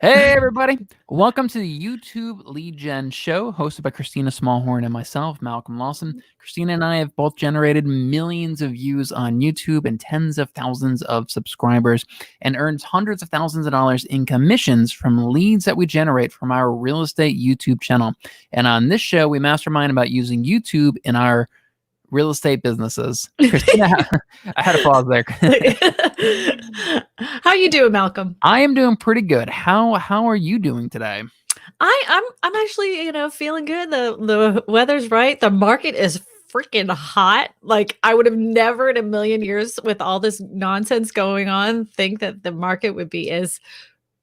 Hey, everybody. Welcome to the YouTube Lead Gen Show, hosted by Christina Smallhorn and myself, Malcolm Lawson. Christina and I have both generated millions of views on YouTube and tens of thousands of subscribers and earned hundreds of thousands of dollars in commissions from leads that we generate from our real estate YouTube channel. And on this show, we mastermind about using YouTube in our real estate businesses. Christina, I had a pause there. How you doing, Malcolm? I am doing pretty good. How are you doing today? I'm actually, feeling good. The weather's right. The market is freaking hot. Like I would have never in a million years with all this nonsense going on think that the market would be as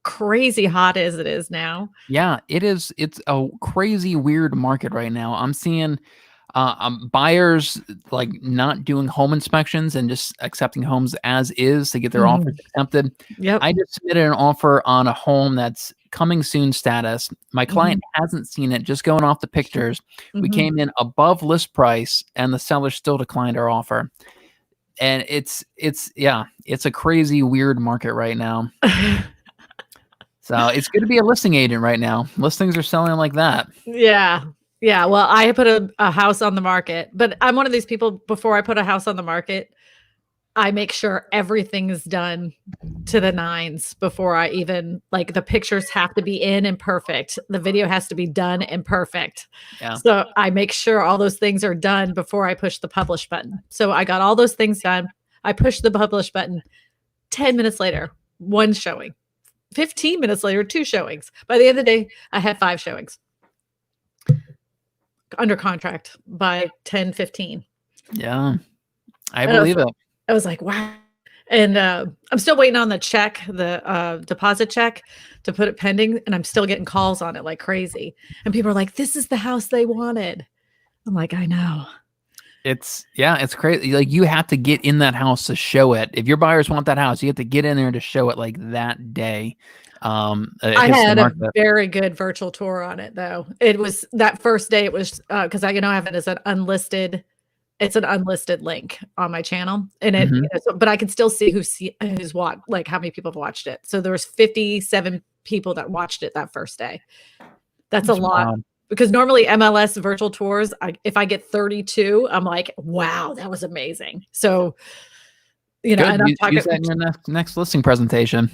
crazy hot as it is now. Yeah, it is. It's a crazy, weird market right now. I'm seeing buyers like not doing home inspections and just accepting homes as is to get their offers accepted. Yep. I just submitted an offer on a home that's coming soon status. My client hasn't seen it, just going off the pictures. We came in above list price and the seller still declined our offer. And it's a crazy, weird market right now. So it's good to be a listing agent right now. Listings are selling like that. Yeah. Yeah. Well, I put a house on the market, but I'm one of these people, before I put a house on the market, I make sure everything is done to the nines before I even, like, the pictures have to be in and perfect. The video has to be done and perfect. Yeah. So I make sure all those things are done before I push the publish button. So I got all those things done. I pushed the publish button. 10 minutes later, one showing. 15 minutes later, two showings. By the end of the day, I had 5 showings under contract by 10:15. Yeah, I believe it. I was like, wow. And I'm still waiting on the check, the deposit check, to put it pending. And I'm still getting calls on it like crazy. And people are like, this is the house they wanted. I'm like, I know. It's crazy. Like, you have to get in that house to show it. If your buyers want that house, you have to get in there to show it like that day. I had a very good virtual tour on it, though. It was that first day. It was because I have it as an unlisted. It's an unlisted link on my channel, and it. But I can still see who's watched, like how many people have watched it. So there was 57 people that watched it that first day. That's a lot. Wild. Because normally MLS virtual tours, if I get 32, I'm like, wow, that was amazing. So, and I'm talking use that in your next listing presentation.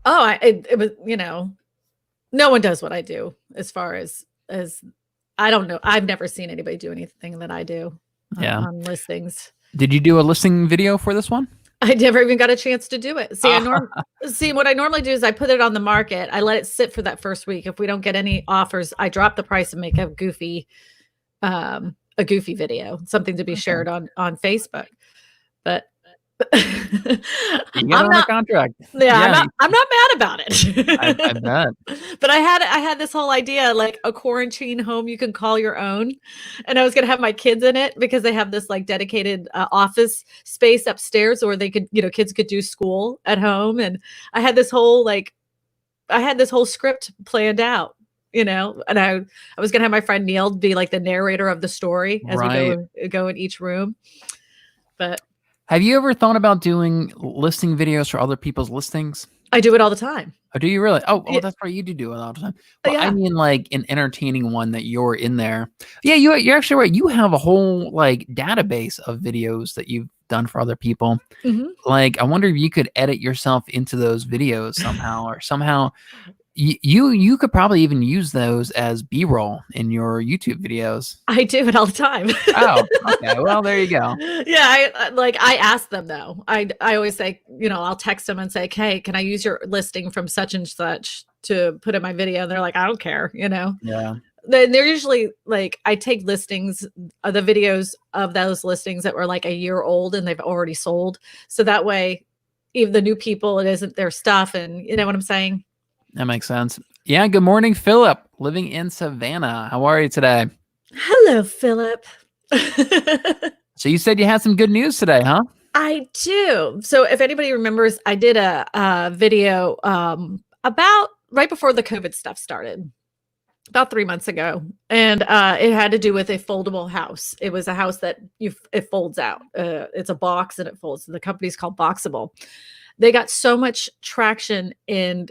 Oh, it was, no one does what I do as far as I don't know. I've never seen anybody do anything that I do on listings. Did you do a listing video for this one? I never even got a chance to do it. See, what I normally do is I put it on the market. I let it sit for that first week. If we don't get any offers, I drop the price and make a goofy video, something to be shared on Facebook. But you get on a contract. Yeah, I'm not mad about it. I bet. But I had this whole idea, like a quarantine home you can call your own, and I was gonna have my kids in it because they have this like dedicated office space upstairs, where they could, kids could do school at home, and I had this whole script planned out. And I was gonna have my friend Neil be like the narrator of the story as we go in each room, but. Have you ever thought about doing listing videos for other people's listings? I do it all the time. Oh, do you really? Oh, well, that's right. You do it all the time. But I mean, like an entertaining one that you're in there. Yeah, you're actually right. You have a whole like database of videos that you've done for other people. Like, I wonder if you could edit yourself into those videos somehow, or somehow you could probably even use those as B-roll in your YouTube videos. I do it all the time. Oh, okay. Well, there you go. Yeah, I ask them though. I always say, I'll text them and say, "Hey, can I use your listing from such and such to put in my video?" And they're like, "I don't care," Yeah. They're usually like, I take listings, the videos of those listings that were like a year old and they've already sold. So that way, even the new people, it isn't their stuff, and you know what I'm saying? That makes sense. Yeah. Good morning, Philip, living in Savannah. How are you today? Hello, Philip. So you said you had some good news today, huh? I do. So if anybody remembers, I did a video about right before the COVID stuff started, about 3 months ago. And it had to do with a foldable house. It was a house that it folds out. It's a box and it folds. The company's called Boxable. They got so much traction in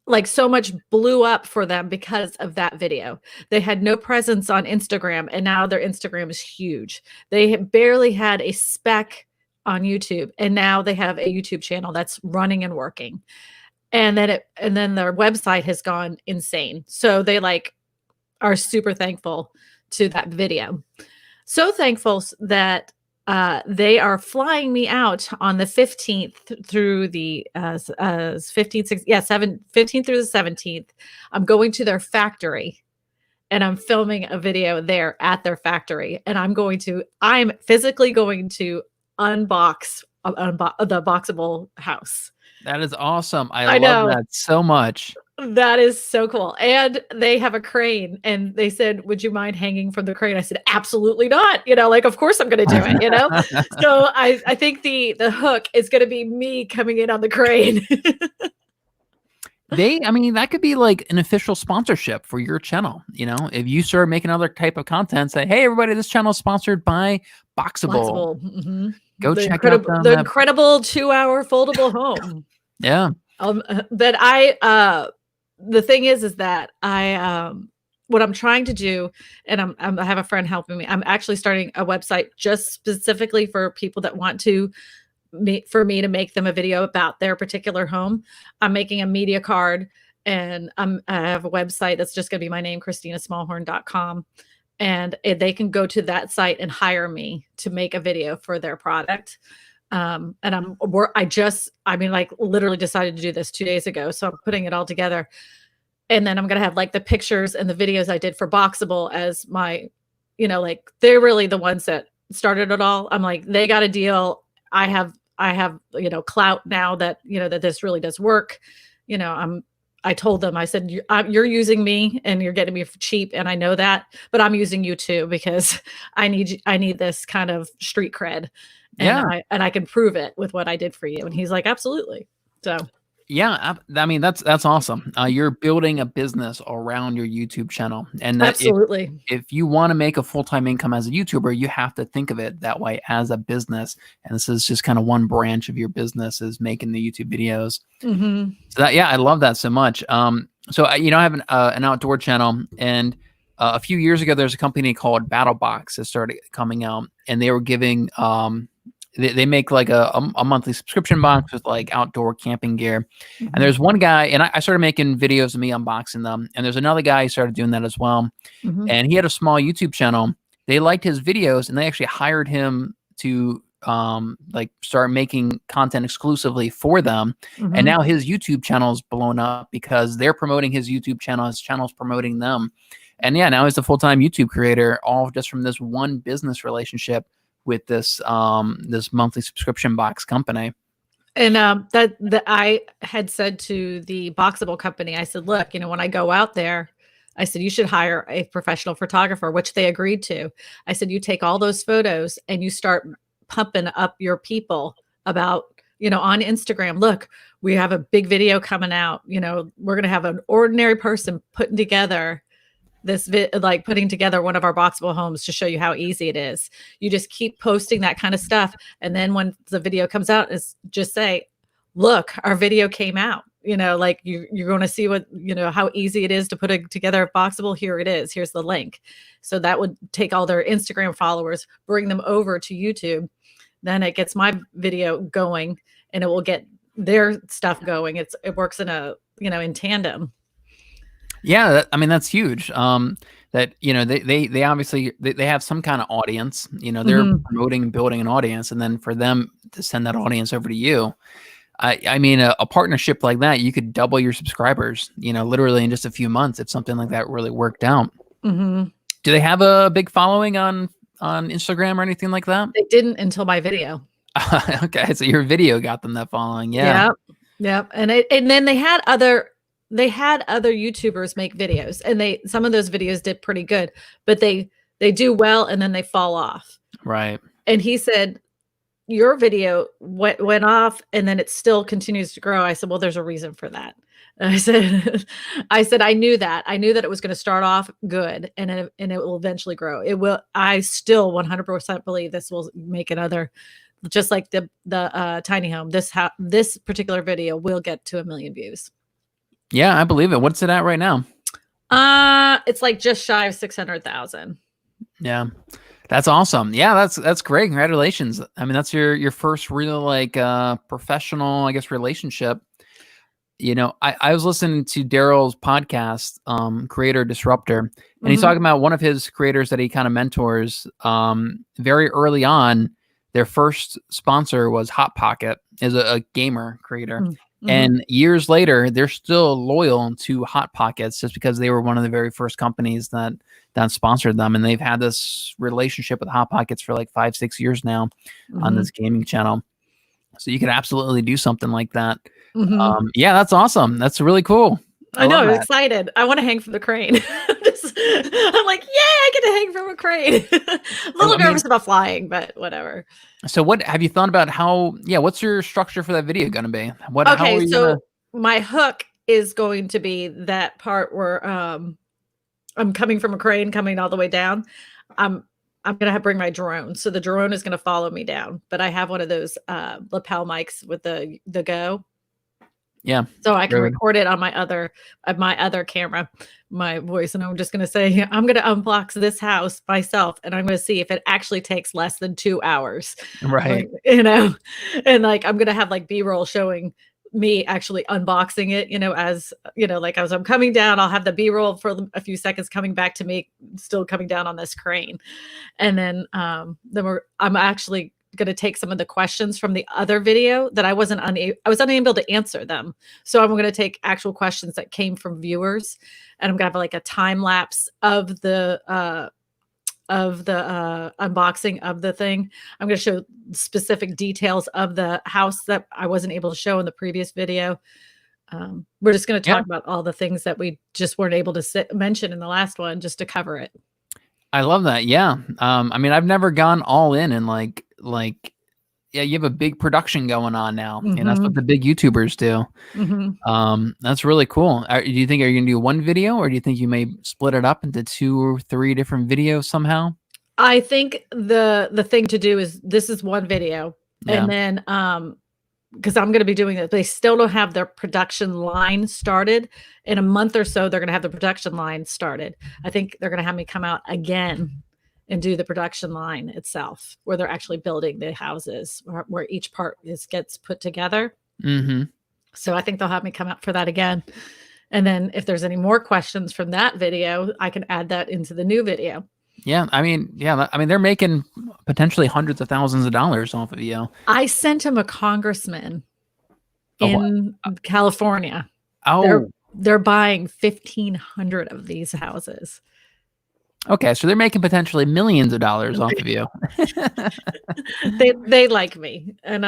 like so much blew up for them because of that video. They had no presence on Instagram, and now their Instagram is huge. They barely had a speck on YouTube, and now they have a YouTube channel that's running and working. And then their website has gone insane. So they like are super thankful to that video. So thankful that they are flying me out on the 15th through the 15th, 16th, yeah, 15th through the 17th. I'm going to their factory and I'm filming a video there at their factory. And I'm physically going to unbox the Boxable house. That is awesome. I love know. that so much. That is so cool. And they have a crane and they said, "Would you mind hanging from the crane?" I said, "Absolutely not." Like, of course I'm going to do it, So I think the hook is going to be me coming in on the crane. I mean, that could be like an official sponsorship for your channel. If you start making other type of content, say, "Hey, everybody, this channel is sponsored by Boxable." Mm-hmm. Go check out the incredible 2-hour foldable home. Yeah. But the thing is that what I'm trying to do, and I have a friend helping me. I'm actually starting a website just specifically for people that want to for me to make them a video about their particular home. I'm making a media card, and I have a website that's just going to be my name, ChristinaSmallhorn.com. And they can go to that site and hire me to make a video for their product. And I mean, like literally decided to do this 2 days ago. So I'm putting it all together. And then I'm going to have like the pictures and the videos I did for Boxable as my, like they're really the ones that started it all. I'm like, they got a deal. I have, clout now that, that this really does work. I told them, I said, you're using me and you're getting me for cheap. And I know that, but I'm using you too, because I need this kind of street cred. And I can prove it with what I did for you. And he's like, absolutely. So. Yeah, I mean, that's awesome. You're building a business around your YouTube channel. And that absolutely. If you want to make a full-time income as a YouTuber, you have to think of it that way, as a business. And this is just kind of one branch of your business, is making the YouTube videos. Mm-hmm. So I love that so much. So I have an outdoor channel, and a few years ago, there's a company called BattleBox that started coming out, and they were giving they make like a monthly subscription box with like outdoor camping gear. Mm-hmm. And there's one guy, and I started making videos of me unboxing them. And there's another guy who started doing that as well. Mm-hmm. And he had a small YouTube channel. They liked his videos, and they actually hired him to like start making content exclusively for them. Mm-hmm. And now his YouTube channel is blown up because they're promoting his YouTube channel. His channel's promoting them. And yeah, now he's a full-time YouTube creator, all just from this one business relationship with this this monthly subscription box company. And that I had said to the Boxable company, I said, look, when I go out there, I said, you should hire a professional photographer, which they agreed to. I said, you take all those photos and you start pumping up your people about, on Instagram. Look, we have a big video coming out. We're going to have an ordinary person putting together putting together one of our Boxable homes to show you how easy it is. You just keep posting that kind of stuff. And then when the video comes out, is just say, look, our video came out, like you're going to see what, how easy it is to put it together Boxable. Here it is. Here's the link. So that would take all their Instagram followers, bring them over to YouTube. Then it gets my video going and it will get their stuff going. It works in in tandem. Yeah, I mean, that's huge. That they obviously they have some kind of audience. They're mm-hmm. promoting, building an audience, and then for them to send that audience over to you, I mean, a partnership like that, you could double your subscribers, literally in just a few months if something like that really worked out. Mm-hmm. Do they have a big following on Instagram or anything like that? They didn't until my video. Okay, so your video got them that following. Yeah. Yep. And then they had other YouTubers make videos, and some of those videos did pretty good, but they do well and then they fall off. Right. And he said, your video went off and then it still continues to grow. I said, well, there's a reason for that. And I said, I knew that it was going to start off good and it will eventually grow. It will. I still 100% believe this will make another, just like the tiny home. This particular video will get to 1 million views. Yeah, I believe it. What's it at right now? It's like just shy of 600,000. Yeah. That's awesome. Yeah, that's great. Congratulations. I mean, that's your first real like professional, I guess, relationship. I was listening to Daryl's podcast, Creator Disruptor, and he's talking about one of his creators that he kind of mentors. Very early on, their first sponsor was Hot Pocket, is a gamer creator. And years later, they're still loyal to Hot Pockets just because they were one of the very first companies that sponsored them. And they've had this relationship with Hot Pockets for like 5-6 years now on this gaming channel. So you could absolutely do something like that. Yeah, that's awesome. That's really cool. I know. I'm excited. I want to hang from the crane. I'm like, yay, I get to hang from a crane. A little nervous about flying, but whatever. So what have you thought about what's your structure for that video going to be? Okay, so my hook is going to be that part where I'm coming from a crane, coming all the way down. I'm going to bring my drone. So the drone is going to follow me down, but I have one of those lapel mics with the Go. Yeah. So I can record it on my other camera, my voice. And I'm just going to say, I'm going to unbox this house myself. And I'm going to see if it actually takes less than 2 hours. Right. Like, and like, I'm going to have like B-roll showing me actually unboxing it, as, like as I'm coming down, I'll have the B-roll for a few seconds coming back to me, still coming down on this crane. And then, I'm actually going to take some of the questions from the other video that I was unable to answer them. So I'm going to take actual questions that came from viewers, and I'm going to have like a time lapse of the unboxing of the thing. I'm going to show specific details of the house that I wasn't able to show in the previous video. We're just going to talk about all the things that we just weren't able to mention in the last one, just to cover it. I love that. Yeah. I mean, I've never gone all in and yeah, you have a big production going on now, and that's what the big YouTubers do. That's really cool. Do you think, are you gonna do one video, or do you think you may split it up into 2 or 3 different videos somehow? I think the thing to do is, this is one video, and then because I'm going to be doing it, they still don't have their production line started. In a month or so, they're going to have the production line started. I think they're going to have me come out again and do the production line itself, where they're actually building the houses, where each part gets put together. So I think they'll have me come out for that again. And then if there's any more questions from that video, I can add that into the new video. Yeah. I mean, they're making potentially hundreds of thousands of dollars off of you. I sent him a congressman in California. Oh, they're buying 1,500 of these houses. Okay, so they're making potentially millions of dollars off of you. They like me, and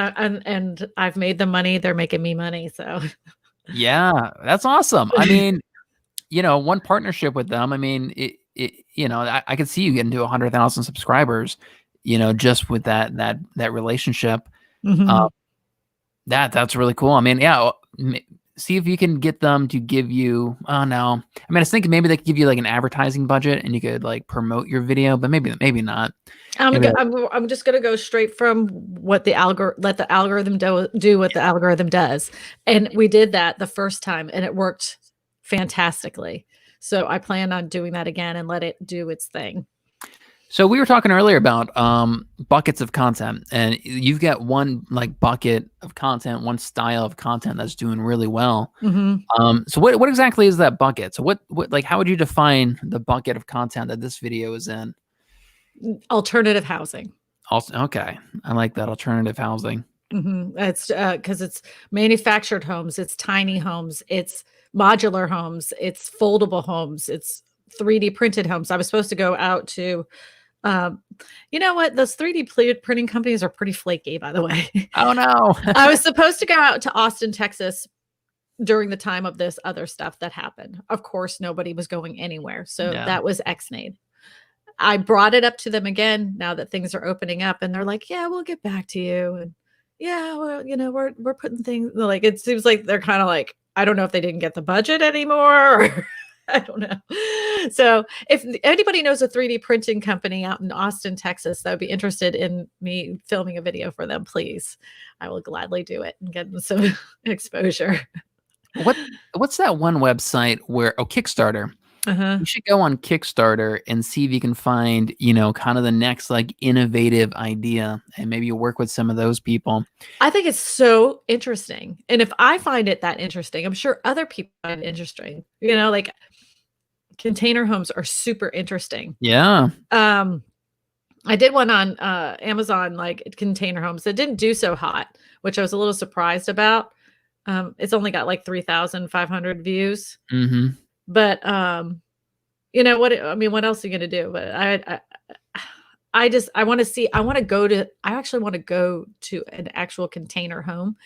I've made them money. They're making me money. So yeah, that's awesome. I mean, one partnership with them. I mean, I could see you getting to 100,000 subscribers. Just with that relationship. That's really cool. I mean, yeah. See if you can get them to give you. Oh no, I mean, I was thinking maybe they could give you like an advertising budget, and you could like promote your video, but maybe not. I'm just gonna go straight from what the let the algorithm do what the algorithm does, and we did that the first time, and it worked fantastically. So I plan on doing that again and let it do its thing. So we were talking earlier about buckets of content, and you've got one like bucket of content, one style of content that's doing really well. So what exactly is that bucket? So what like, how would you define the bucket of content that this video is in? Alternative housing. Okay, I like that, alternative housing. It's because it's manufactured homes, it's tiny homes, it's modular homes, it's foldable homes, it's 3D printed homes. I was supposed to go out to you know what? Those 3D printing companies are pretty flaky, by the way. Oh no. I was supposed to go out to Austin, Texas during the time of this other stuff that happened. Of course, nobody was going anywhere. So that was Xnade. I brought it up to them again now that things are opening up, and they're like, yeah, we'll get back to you. And yeah, well, we're putting things, like, it seems like they're kind of like, I don't know if they didn't get the budget anymore, or I don't know. So if anybody knows a 3D printing company out in Austin, Texas, that would be interested in me filming a video for them, please, I will gladly do it and get them some exposure. what's that one website where Kickstarter. Uh-huh. You should go on Kickstarter and see if you can find, kind of the next like innovative idea, and maybe you work with some of those people. I think it's so interesting. And if I find it that interesting, I'm sure other people find it interesting. Like container homes are super interesting. Yeah. I did one on Amazon, like container homes that didn't do so hot, which I was a little surprised about. It's only got like 3,500 views. Mm-hmm. But what else are you gonna do? But I actually want to go to an actual container home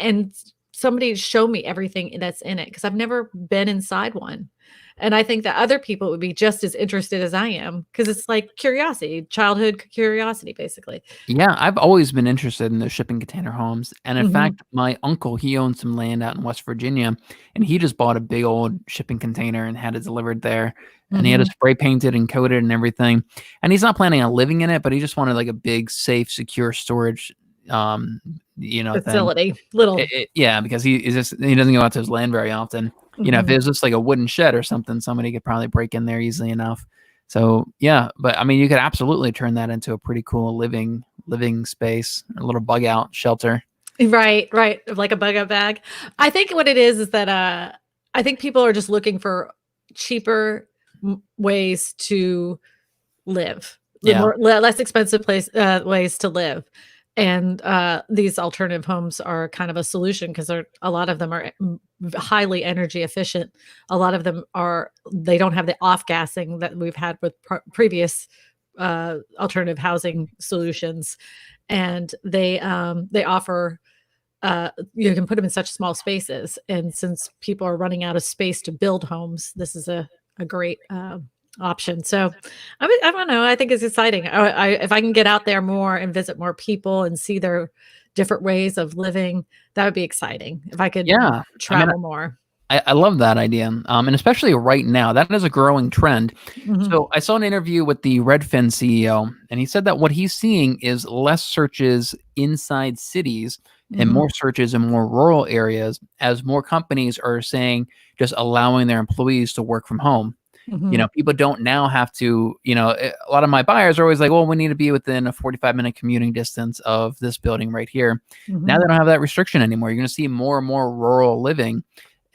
and somebody show me everything that's in it, because I've never been inside one. And I think that other people would be just as interested as I am, because it's like curiosity, childhood curiosity, basically. Yeah, I've always been interested in those shipping container homes. And in Mhm. fact, my uncle, he owns some land out in West Virginia, and he just bought a big old shipping container and had it delivered there. And he had it Mhm. spray painted and coated and everything. And he's not planning on living in it, but he just wanted like a big, safe, secure storage, thing. Facility, little. Yeah, because he doesn't go out to his land very often. If it Mhm. was just like a wooden shed or something, somebody could probably break in there easily enough. So yeah, but I mean, you could absolutely turn that into a pretty cool living space, a little bug out shelter. Right, like a bug out bag. I think what it is that I think people are just looking for cheaper ways to live, Yeah, less expensive ways to live. And these alternative homes are kind of a solution, because a lot of them are highly energy efficient. A lot of them they don't have the off gassing that we've had with previous alternative housing solutions, and they offer you can put them in such small spaces. And since people are running out of space to build homes, this is a great option. So I don't know. I think it's exciting. If I can get out there more and visit more people and see their different ways of living, that would be exciting. If I could yeah. I mean, travel more. I love that idea, and especially right now, that is a growing trend. Mhm. So I saw an interview with the Redfin CEO, and he said that what he's seeing is less searches inside cities and Mhm. more searches in more rural areas, as more companies are saying just allowing their employees to work from home. Mhm. People don't now have to, a lot of my buyers are always like, well, we need to be within a 45-minute commuting distance of this building right here. Now Mhm. they don't have that restriction anymore. You're going to see more and more rural living.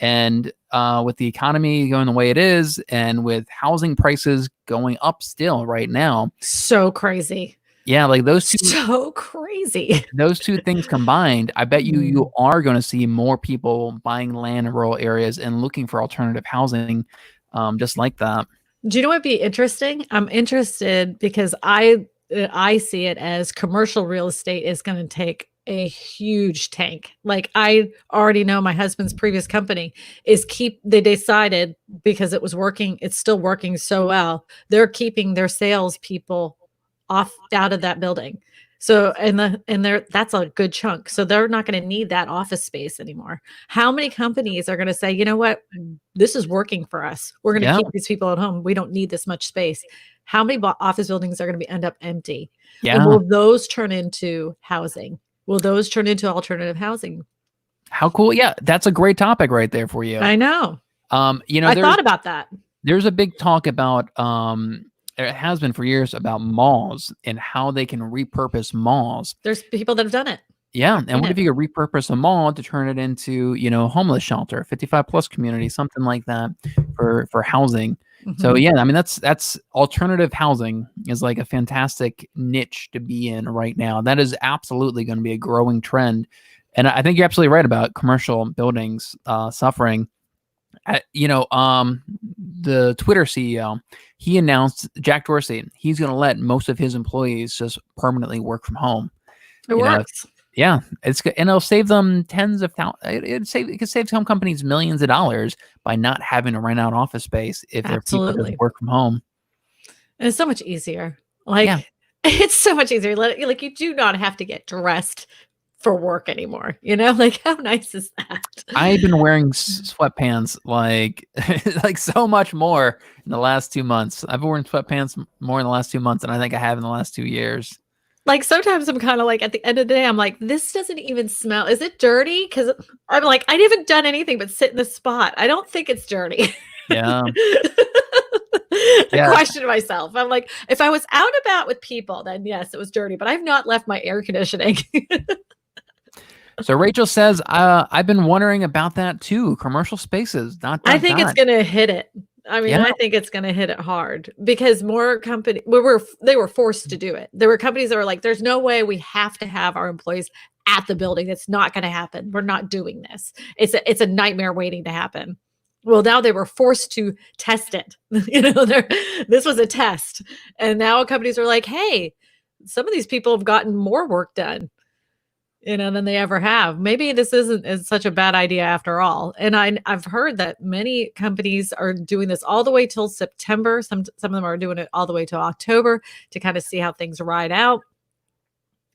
And with the economy going the way it is, and with housing prices going up still right now, So crazy. yeah, like So crazy. those two things combined, I bet you Mm. are going to see more people buying land in rural areas and looking for alternative housing, just like that. Do you know what'd be interesting? I'm interested because I see it as commercial real estate is gonna take a huge tank. Like, I already know my husband's previous company they decided, because it was working, it's still working so well, they're keeping their salespeople out of that building. So, that's a good chunk. So they're not gonna need that office space anymore. How many companies are gonna say, "You know what? This is working for us. We're gonna Yeah, keep these people at home. We don't need this much space." How many office buildings are gonna end up empty? And yeah. will those turn into housing? Will those turn into alternative housing? How cool! Yeah, that's a great topic right there for you. I know. I There's thought about that. a big talk about it has been for years about malls and how they can repurpose malls. There's people that have done it. Yeah, I've and seen what if it. you could repurpose a mall to turn it into, homeless shelter, 55 plus community, something like that for housing. So Mhm. yeah, I mean that's alternative housing is like a fantastic niche to be in right now. That is absolutely going to be a growing trend. And I think you're absolutely right about commercial buildings suffering. The Twitter CEO, he announced, Jack Dorsey, he's going to let most of his employees just permanently work from home. It You know, works. yeah, and it'll save them tens of thousands. It could save some companies millions of dollars by not having to rent out office space if their people just Absolutely. work from home. And it's so much easier. Yeah, Like, it's so much easier. Like, you do not have to get dressed for work anymore, you know? Like, how nice is that? I've been wearing sweatpants like like so much more in the last 2 months. I've been wearing sweatpants more in the last 2 months than I think I have in the last 2 years. like, sometimes I'm kinda like, at the end of the day, I'm like, "This doesn't even smell, is it dirty?" Because I'm like, "I haven't done anything but sit in this spot. I don't think it's dirty." Yeah. I Yeah. question myself. I'm like, "If I was out about with people, then yes, it was dirty, but I've not left my air conditioning." So Rachel says, I've been wondering about that too. Commercial spaces, dot, I dot, think it's dot. gonna hit it. I mean, Yeah. I think it's gonna hit it hard because more company they were forced to do it. There were companies that were like, "There's no way we have to have our employees at the building. It's not gonna happen. We're not doing this. It's a nightmare waiting to happen." Well, now they were forced to test it. This was a test, and now companies are like, "Hey, some of these people have gotten more work done." Than they ever have. Maybe this isn't is such a bad idea after all. And I've heard that many companies are doing this all the way till September. Some of them are doing it all the way till October to kind of see how things ride out.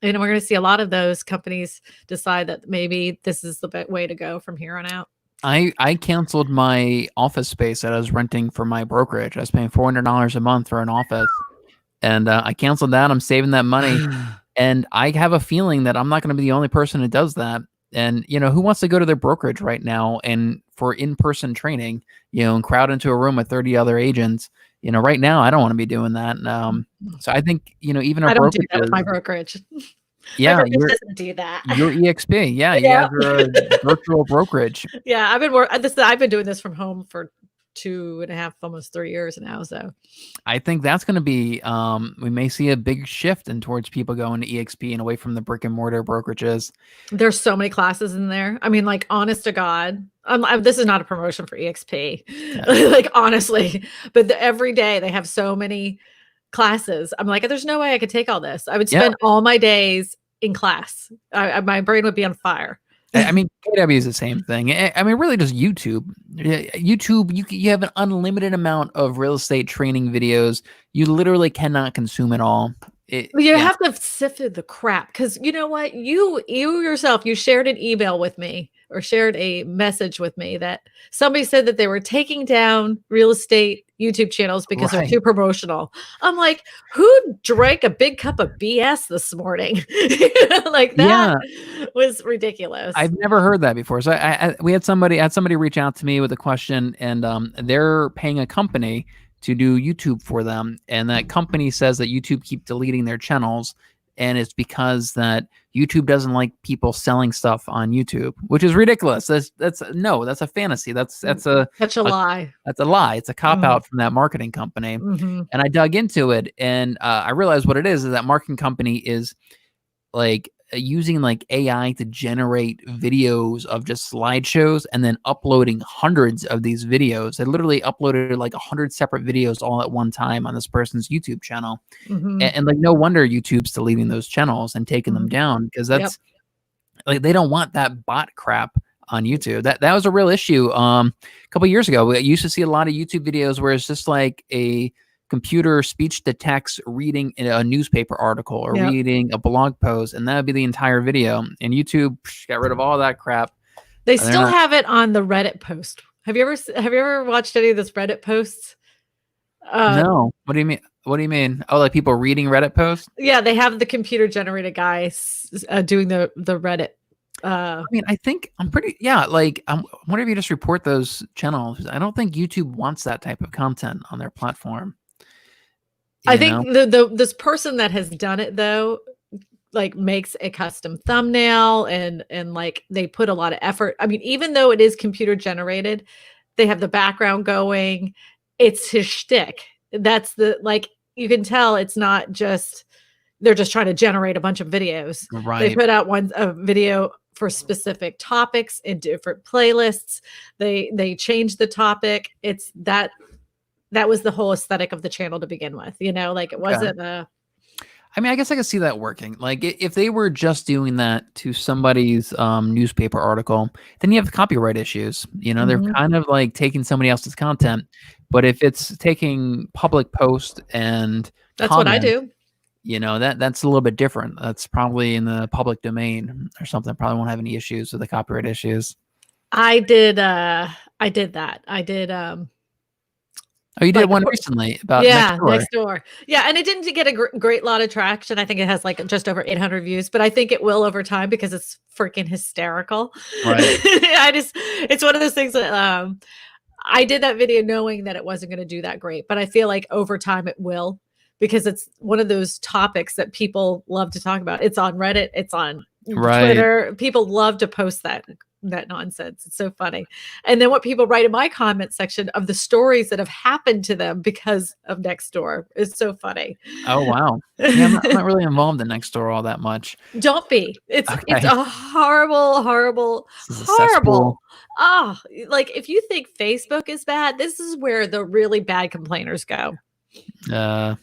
And we're going to see a lot of those companies decide that maybe this is the way to go from here on out. I canceled my office space that I was renting for my brokerage. I was paying $400 a month for an office, and I canceled that. I'm saving that money, and I have a feeling that I'm not going to be the only person who does that. And who wants to go to their brokerage right now and for in-person training, and crowd into a room with 30 other agents? Right now I don't want to be doing that. So I think even our I don't do that with brokerages. my brokerage. My Yeah, brokerage doesn't do that. your EXP. Yeah, you Yeah. guys are a virtual brokerage. Yeah, I've been doing this from home for 2.5, almost 3 years now. So I think that's going to be, we may see a big shift in towards people going to EXP and away from the brick and mortar brokerages. there's so many classes in there. I mean, like, honest to God, this is not a promotion for EXP, Yeah. like, honestly, but every day they have so many classes. I'm like, there's no way I could take all this. I would Yeah. spend all my days in class. My brain would be on fire. I mean, KW is the same thing. I mean, really just YouTube. YouTube, you have an unlimited amount of real estate training videos. You literally cannot consume it all. You have to sift through the crap because you know what? You yourself, you shared an email with me or shared a message with me that somebody said that they were taking down real estate YouTube channels because they're Right. too promotional. I'm like, who drank a big cup of BS this morning? Like that was ridiculous. I've never heard that before. So we had somebody reach out to me with a question, and they're paying a company to do YouTube for them, and that company says that YouTube keep deleting their channels, and it's because that YouTube doesn't like people selling stuff on YouTube, which is ridiculous. That's a fantasy. That's a Such a lie. That's a lie. It's a cop out from that marketing company. Mhm. And I dug into it, and I realized what it is that marketing company is like using like AI to generate videos of just slideshows and then uploading hundreds of these videos. They literally uploaded like 100 separate videos all at one time on this person's YouTube channel. Mhm. And like, no wonder YouTube's deleting those channels and taking them Mhm. down, because Yep. that's like, they don't want that bot crap on YouTube. That was a real issue. A couple years ago, we used to see a lot of YouTube videos where it's just like a computer speech to text reading a newspaper article or Yep. reading a blog post, and that would be the entire video. And YouTube got rid of all that crap. They They're still not- have it on the Reddit post. Have you ever watched any of this Reddit posts? No. What do you mean? What do you mean? Oh, like people reading Reddit posts? Yeah, they have the computer generated guy doing the Reddit. I mean, I think I'm pretty, like, I wonder if you just report those channels. I don't think YouTube wants that type of content on their platform. I think this person that has done it though, like, makes a custom thumbnail and like they put a lot of effort. I mean, even though it is computer generated, they have the background going. It's his shtick. That's like, you can tell it's not just they're just trying to generate a bunch of videos. They Right. put out a video for specific topics in different playlists. They change the topic. It's that was the whole aesthetic of the channel to begin with. Like, it wasn't I mean, I guess I could see that working. Like, if they were just doing that to somebody's newspaper article, then you have copyright issues. They're Mhm. kind of like taking somebody else's content. But if it's taking public post and That's what I comment, do. that's a little bit different. That's probably in the public domain or something. Probably won't have any issues with the copyright issues. I did that. I did Oh, you did Like, one recently about next yeah, door. next door. Yeah, and it didn't get a great lot of traction. I think it has like just over 800 views, but I think it will over time because it's freaking hysterical. Right. It's one of those things that I did that video knowing that it wasn't going to do that great, but I feel like over time it will because it's one of those topics that people love to talk about. It's on Reddit, it's on Right. Twitter. People love to post that nonsense. It's so funny. And then what people write in my comment section of the stories that have happened to them because of Nextdoor is so funny. Oh, wow. Yeah, I'm not really involved in Nextdoor all that much. Don't be. It's Okay. a horrible, horrible, This is a cesspool. horrible. Ah, like if you think Facebook is bad, this is where the really bad complainers go. Uh,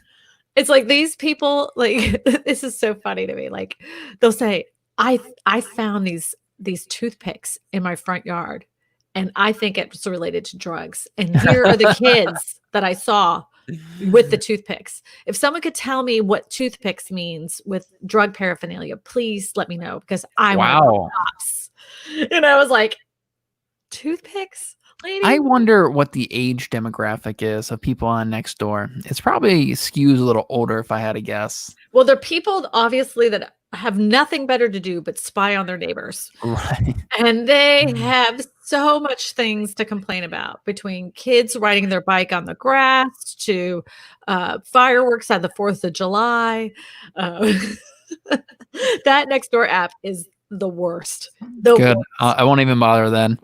It's like these people, like this is so funny to me. Like they'll say, I found these toothpicks in my front yard, and I think it's related to drugs. And here are the kids that I saw with the toothpicks. If someone could tell me what toothpicks means with drug paraphernalia, please let me know because I want to call wow. the cops. And I was like, toothpicks, lady? I wonder what the age demographic is of people on Nextdoor. It's probably skews a little older if I had to guess. Well, they're people obviously that have nothing better to do but spy on their neighbors. Right. And they have so much things to complain about, between kids riding their bike on the grass to fireworks on the 4th of July. Uh, that Nextdoor app is the worst. The Good. worst. I won't even bother then.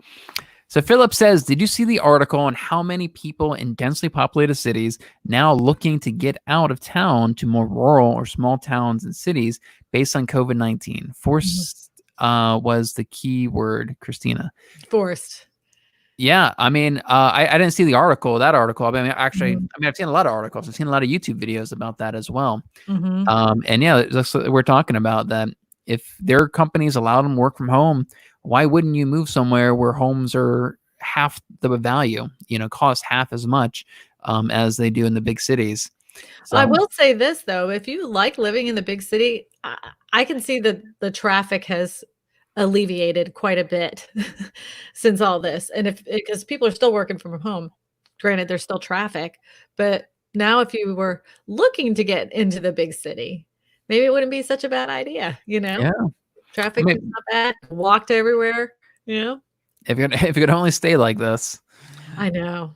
So Philip says, did you see the article on how many people in densely populated cities now looking to get out of town to more rural or small towns and cities based on COVID-19? Forced was the key word, Christina. Forced. Yeah, I mean, I didn't see the article, that article. I mean, actually, Mhm. I mean, I've seen a lot of articles. I've seen a lot of YouTube videos about that as well. Mhm. And yeah, that's what we're talking about, that if their companies allow them to work from home, why wouldn't you move somewhere where homes are half the value, cost half as much as they do in the big cities? I So, will say this though, if you like living in the big city, I can see that the traffic has alleviated quite a bit since all this. And if because people are still working from home, granted there's still traffic, but now if you were looking to get into the big city, maybe it wouldn't be such a bad idea, you know? yeah, I Traffic is mean, not bad, walk to everywhere, you know? if you could only stay like this, I know.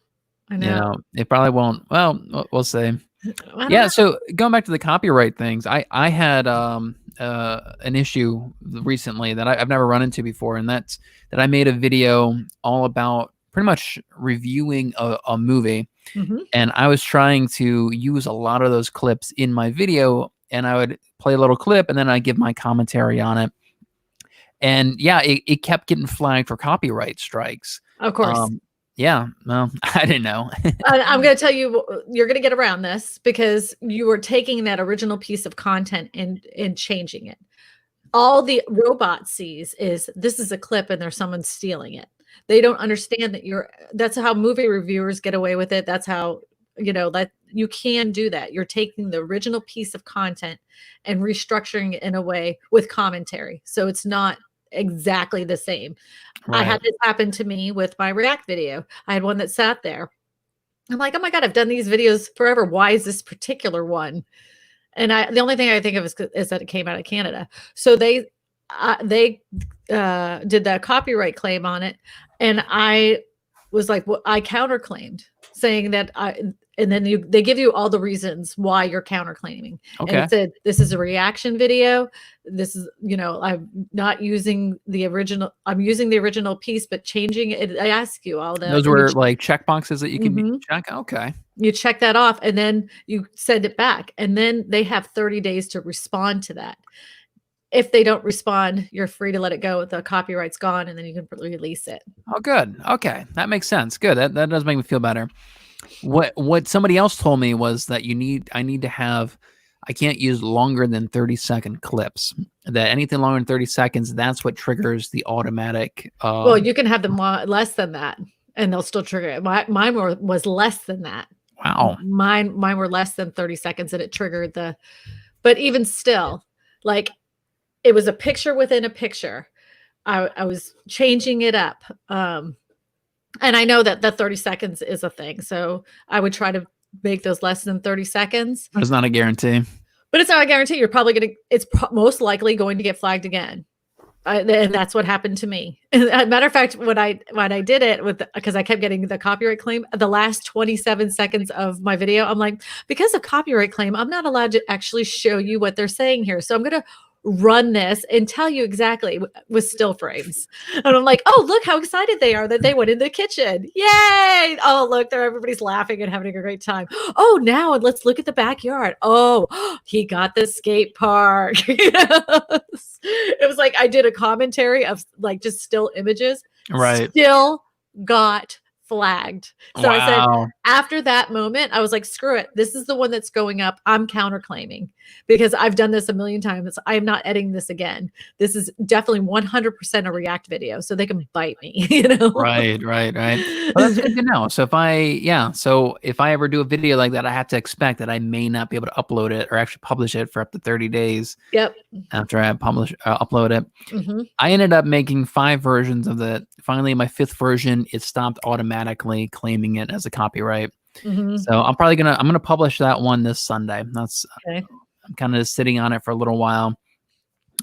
I know. it probably won't. Well, we'll see. I don't Yeah, know. so going back to the copyright things, I had an issue recently that I've never run into before, and that's that I made a video all about pretty much reviewing a movie, Mhm. and I was trying to use a lot of those clips in my video, and I would play a little clip, and then I give my commentary on it, and yeah, it kept getting flagged for copyright strikes. Of course. Yeah, well, I didn't know. I'm gonna tell you, you're gonna get around this because you are taking that original piece of content and changing it. All the robot sees is this is a clip and there's someone stealing it. They don't understand that that's how movie reviewers get away with it. That's how, that you can do that. You're taking the original piece of content and restructuring it in a way with commentary. So it's not exactly the same. I Right. had this happen to me with my React video. I had one that sat there. I'm like, "Oh my god, I've done these videos forever. Why is this particular one?" And the only thing I think of is that it came out of Canada. So they did that copyright claim on it, and I was like, well, I counterclaimed, saying that and then they give you all the reasons why you're counterclaiming, and Okay. it said this is a reaction video. This is, I'm not using the original. I'm using the original piece, but changing it. I ask you all that. Those were like check boxes that you can Mhm. check. Okay. You check that off and then you send it back, and then they have 30 days to respond to that. If they don't respond, you're free to let it go. The copyright's gone, and then you can release it. Oh, good. Okay, that makes sense. Good. That does make me feel better. What somebody else told me was that I need to have, I can't use longer than 30-second clips. That anything longer than 30 seconds, that's what triggers the automatic. Well, you can have them less than that, and they'll still trigger it. Mine was less than that. Wow. Mine were less than 30 seconds, and it triggered the. But even still, like it was a picture within a picture. I was changing it up. And I know that the 30 seconds is a thing. So I would try to make those less than 30 seconds. It's not a guarantee. But it's not a guarantee. You're probably going to, it's most likely going to get flagged again. And that's what happened to me. As a matter of fact, when I did it because I kept getting the copyright claim, the last 27 seconds of my video, I'm like, because of copyright claim, I'm not allowed to actually show you what they're saying here. So I'm going to run this and tell you exactly with still frames. And I'm like, oh, look how excited they are that they went in the kitchen. Yay. Oh, look, everybody's laughing and having a great time. Oh, now let's look at the backyard. Oh, he got the skate park. It was like I did a commentary of like just still images. Right. Still got flagged. So I said, Wow. after that moment, I was like, screw it. This is the one that's going up. I'm counterclaiming because I've done this a million times. I am not editing this again. This is definitely 100% a React video. So they can bite me, you know? Right. Well, that's good to know. So if I ever do a video like that, I have to expect that I may not be able to upload it or actually publish it for up to 30 days. Yep. After I upload it. Mm-hmm. I ended up making 5 versions of it. Finally, my 5th version, it stopped automatically claiming it as a copyright. Mm-hmm. So I'm gonna publish that one this Sunday. That's okay. I'm kind of sitting on it for a little while.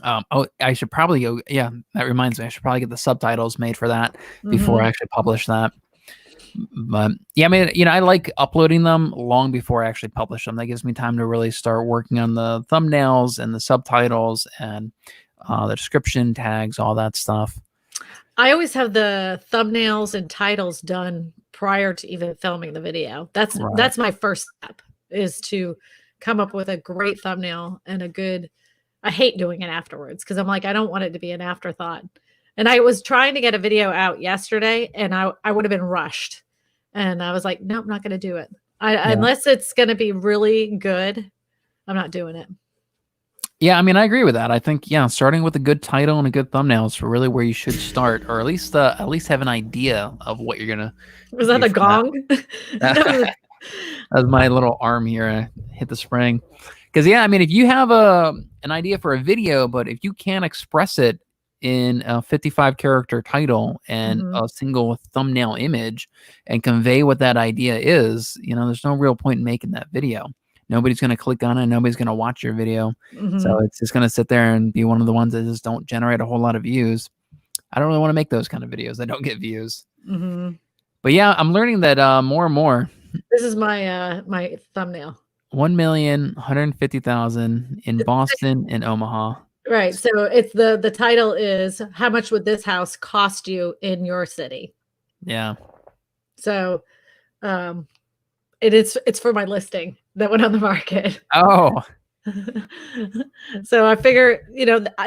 I should probably go. Yeah, that reminds me. I should probably get the subtitles made for that before I actually publish that. But yeah, I mean, I like uploading them long before I actually publish them. That gives me time to really start working on the thumbnails and the subtitles and the description tags, all that stuff. I always have the thumbnails and titles done prior to even filming the video. That's my first step, is to come up with a great thumbnail and a good, I hate doing it afterwards because I'm like, I don't want it to be an afterthought. And I was trying to get a video out yesterday and I would have been rushed. And I was like, no, I'm not going to do it. Unless it's going to be really good, I'm not doing it. Yeah, I mean, I agree with that. I think, starting with a good title and a good thumbnail is really where you should start, or at least have an idea of what you're gonna. Was that a gong? That was my little arm here. I hit the spring. Because I mean, if you have an idea for a video, but if you can't express it in a 55 character title and a single thumbnail image and convey what that idea is, there's no real point in making that video. Nobody's going to click on it. Nobody's going to watch your video. So it's just going to sit there and be one of the ones that just don't generate a whole lot of views. I don't really want to make those kind of videos that don't get views. But yeah, I'm learning that more and more. This is my my thumbnail. 1,150,000 in Boston and Omaha. Right. So it's the title is, how much would this house cost you in your city? Yeah. So it's for my listing that went on the market. Oh. So I figure,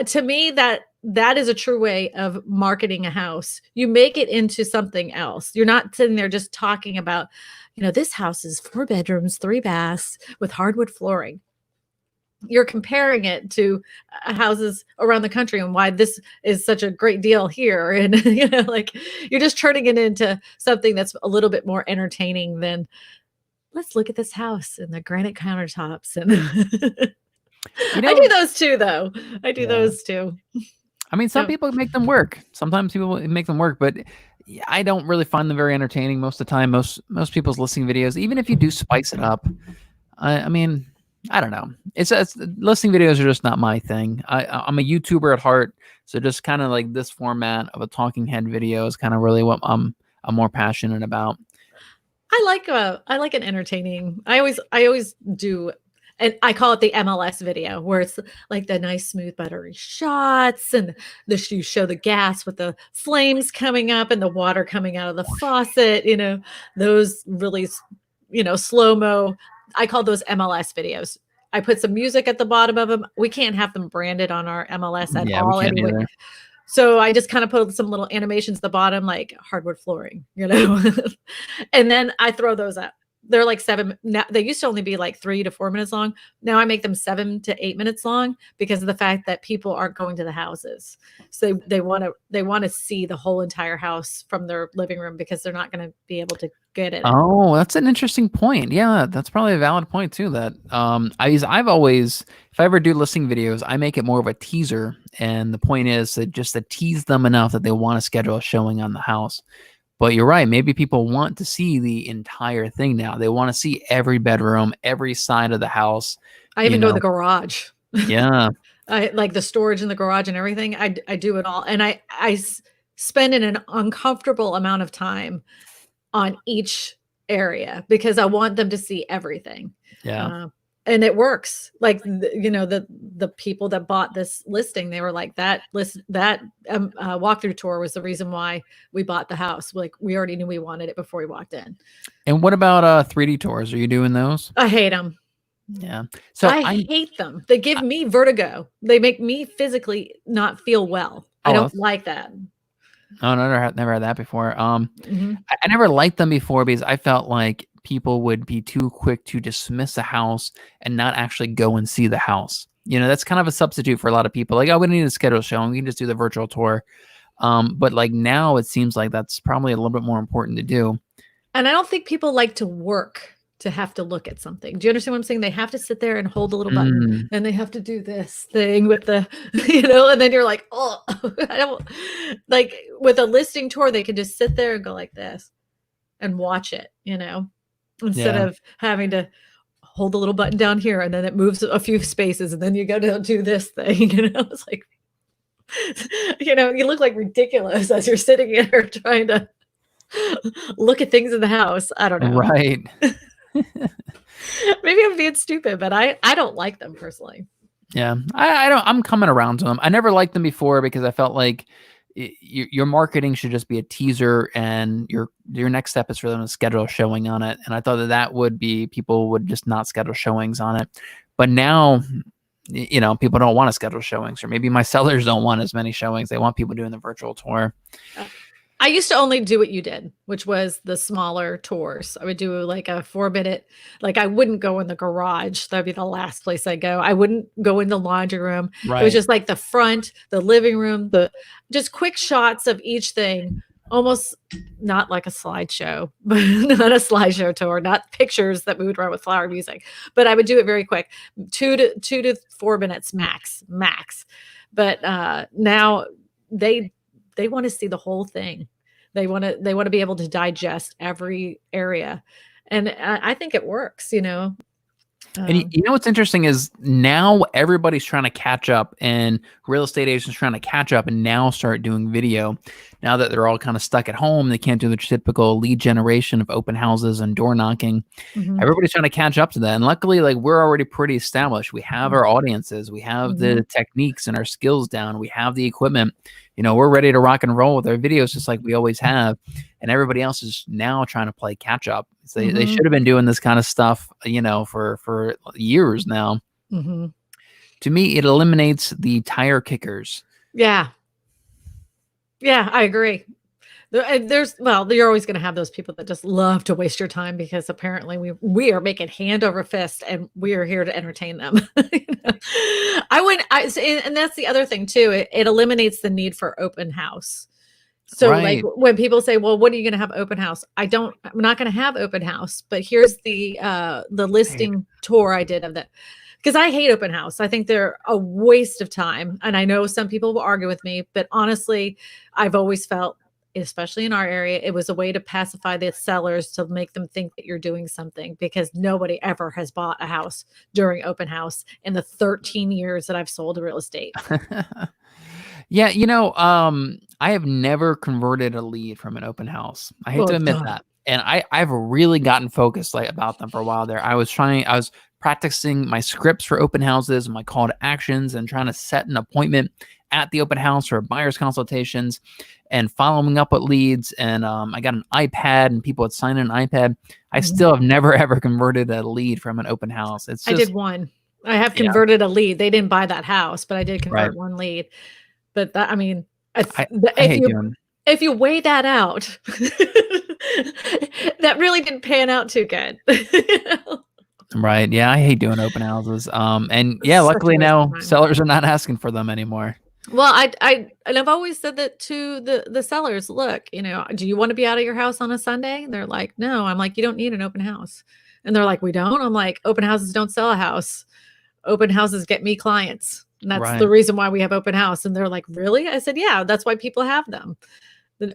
to me that is a true way of marketing a house. You make it into something else. You're not sitting there just talking about, this house is 4 bedrooms, 3 baths with hardwood flooring. You're comparing it to houses around the country and why this is such a great deal here. And, like you're just turning it into something that's a little bit more entertaining than, let's look at this house and the granite countertops. And I do those too, though. I do those too. I mean, some people make them work. Sometimes people make them work, but I don't really find them very entertaining most of the time. Most people's listing videos, even if you do spice it up, I mean, I don't know. It's listing videos are just not my thing. I'm a YouTuber at heart, so just kind of like this format of a talking head video is kind of really what I'm more passionate about. I like an entertaining. I always do, and I call it the MLS video, where it's like the nice smooth buttery shots and you show the gas with the flames coming up and the water coming out of the faucet. Those really slow-mo. I call those MLS videos. I put some music at the bottom of them. We can't have them branded on our MLS at all anyway. Either. So I just kind of put some little animations at the bottom, like hardwood flooring, and then I throw those up. They're like 7. Now, they used to only be like 3 to 4 minutes long. Now I make them 7 to 8 minutes long because of the fact that people aren't going to the houses. So they want to see the whole entire house from their living room because they're not going to be able to get it. Oh, that's an interesting point. Yeah, that's probably a valid point too. That I've always, if I ever do listing videos, I make it more of a teaser, and the point is just to tease them enough that they want to schedule a showing on the house. But you're right. Maybe people want to see the entire thing now. They want to see every bedroom, every side of the house, I you even go to know? the garage. Yeah. I like the storage in the garage and everything. I do it all, and I spend an uncomfortable amount of time on each area because I want them to see everything. Yeah. Uh, and it works. Like the people that bought this listing, they were like that walkthrough tour was the reason why we bought the house. Like we already knew we wanted it before we walked in. And what about 3D tours? Are you doing those? I hate them. Yeah. So I hate them. They give me vertigo. They make me physically not feel well. I don't like that. Oh, no, never had that before. Mhm. I never liked them before because I felt like people would be too quick to dismiss a house and not actually go and see the house. That's kind of a substitute for a lot of people. Like, oh, we don't need a scheduled showing. We can just do the virtual tour. But like now it seems like that's probably a little bit more important to do. And I don't think people like to work to have to look at something. Do you understand what I'm saying? They have to sit there and hold a little button and they have to do this thing with the, and then you're like, oh, I don't like with a listing tour, they can just sit there and go like this and watch it, instead of having to hold the little button down here and then it moves a few spaces and then you go to do this thing, It's like, you look like ridiculous as you're sitting here trying to look at things in the house. I don't know. Right. Maybe I'm being stupid, but I don't like them personally. Yeah, I'm coming around to them. I never liked them before because I felt like your marketing should just be a teaser, and your next step is for them to schedule a showing on it. And I thought that would be people would just not schedule showings on it. But now, people don't want to schedule showings, or maybe my sellers don't want as many showings. They want people doing the virtual tour. I used to only do what you did, which was the smaller tours. I would do like a 4-minute, like I wouldn't go in the garage. That'd be the last place I go. I wouldn't go in the laundry room. Right. It was just like the front, the living room, just quick shots of each thing, almost not like a slideshow, but not a slideshow tour, not pictures that moved around with flower music, but I would do it very quick, 2 to 4 minutes max. But now they want to see the whole thing. They want to be able to digest every area. And I think it works, And what's interesting is now everybody's trying to catch up, and real estate agents trying to catch up and now start doing video. Now that they're all kind of stuck at home, they can't do the typical lead generation of open houses and door knocking. Everybody's trying to catch up to that. And luckily, like, we're already pretty established. We have our audiences, we have the techniques and our skills down. We have the equipment. We're ready to rock and roll with our videos just like we always have. And everybody else is now trying to play catch up. So they should have been doing this kind of stuff, for years now. To me, it eliminates the tire kickers. Yeah, I agree. You're always going to have those people that just love to waste your time because apparently we are making hand over fist and we are here to entertain them. And that's the other thing too. It eliminates the need for open house. So like when people say, well, what are you going to have open house? I'm not going to have open house, but here's the listing tour I did of that. Because I hate open house. I think they're a waste of time. And I know some people will argue with me, but honestly, I've always felt, especially in our area, it was a way to pacify the sellers to make them think that you're doing something, because nobody ever has bought a house during open house in the 13 years that I've sold real estate. Yeah, I have never converted a lead from an open house. I hate to admit that. And I've really gotten focused about them for a while there. I was practicing my scripts for open houses, my call to actions, and trying to set an appointment at the open house or buyer's consultations and following up with leads. And I got an iPad and people would sign in an iPad. I still have never, ever converted a lead from an open house. I did one. I have converted a lead. They didn't buy that house, but I did convert one lead. But if you weigh that out, that really didn't pan out too good. Right. Yeah, I hate doing open houses. And yeah, luckily now sellers are not asking for them anymore. Well, I've always said that to the sellers. Look, do you want to be out of your house on a Sunday? They're like, no. I'm like, you don't need an open house. And they're like, we don't. I'm like, open houses don't sell a house. Open houses get me clients. And that's the reason why we have open house. And they're like, really? I said, yeah, that's why people have them.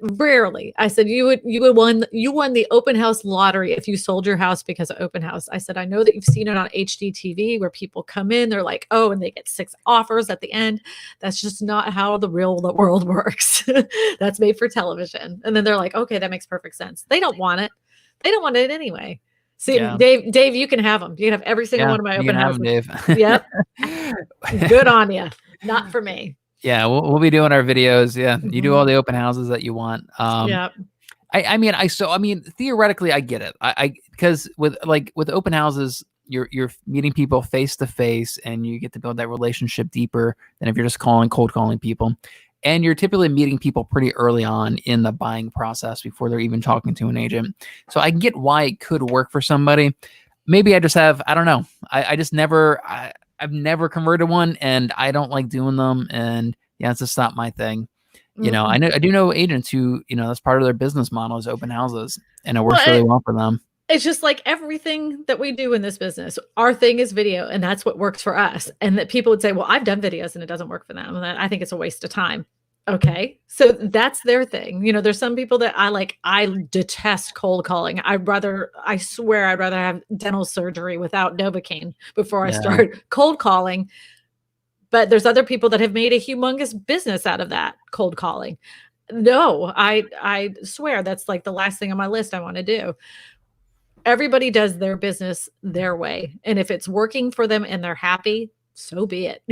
Rarely. I said you won the open house lottery if you sold your house because of open house. I said, I know that you've seen it on HDTV where people come in, they're like, oh, and they get 6 offers at the end. That's just not how the real world works. That's made for television. And then they're like, okay, that makes perfect sense. They don't want it. They don't want it anyway. See, Yeah. Dave, you can have them. You can have every single one of my you open can have houses. 'em, Dave. Yep. Good on you. Not for me. Yeah, we'll be doing our videos. Yeah, you do all the open houses that you want. Yep. I mean, theoretically, I get it. Because with open houses, you're meeting people face to face, and you get to build that relationship deeper than if you're just cold calling people. And you're typically meeting people pretty early on in the buying process before they're even talking to an agent. So I get why it could work for somebody. Maybe I don't know. I've never converted one, and I don't like doing them. And yeah, it's just not my thing. I do know agents who, that's part of their business model is open houses, and it works really well for them. It's just like everything that we do in this business. Our thing is video, and that's what works for us. And that people would say, well, I've done videos and it doesn't work for them. And I think it's a waste of time. Okay. So that's their thing. There's some people that I detest cold calling. I swear I'd rather have dental surgery without Novocaine before I start cold calling. But there's other people that have made a humongous business out of that cold calling. No, I swear that's like the last thing on my list I want to do. Everybody does their business their way. And if it's working for them and they're happy, so be it.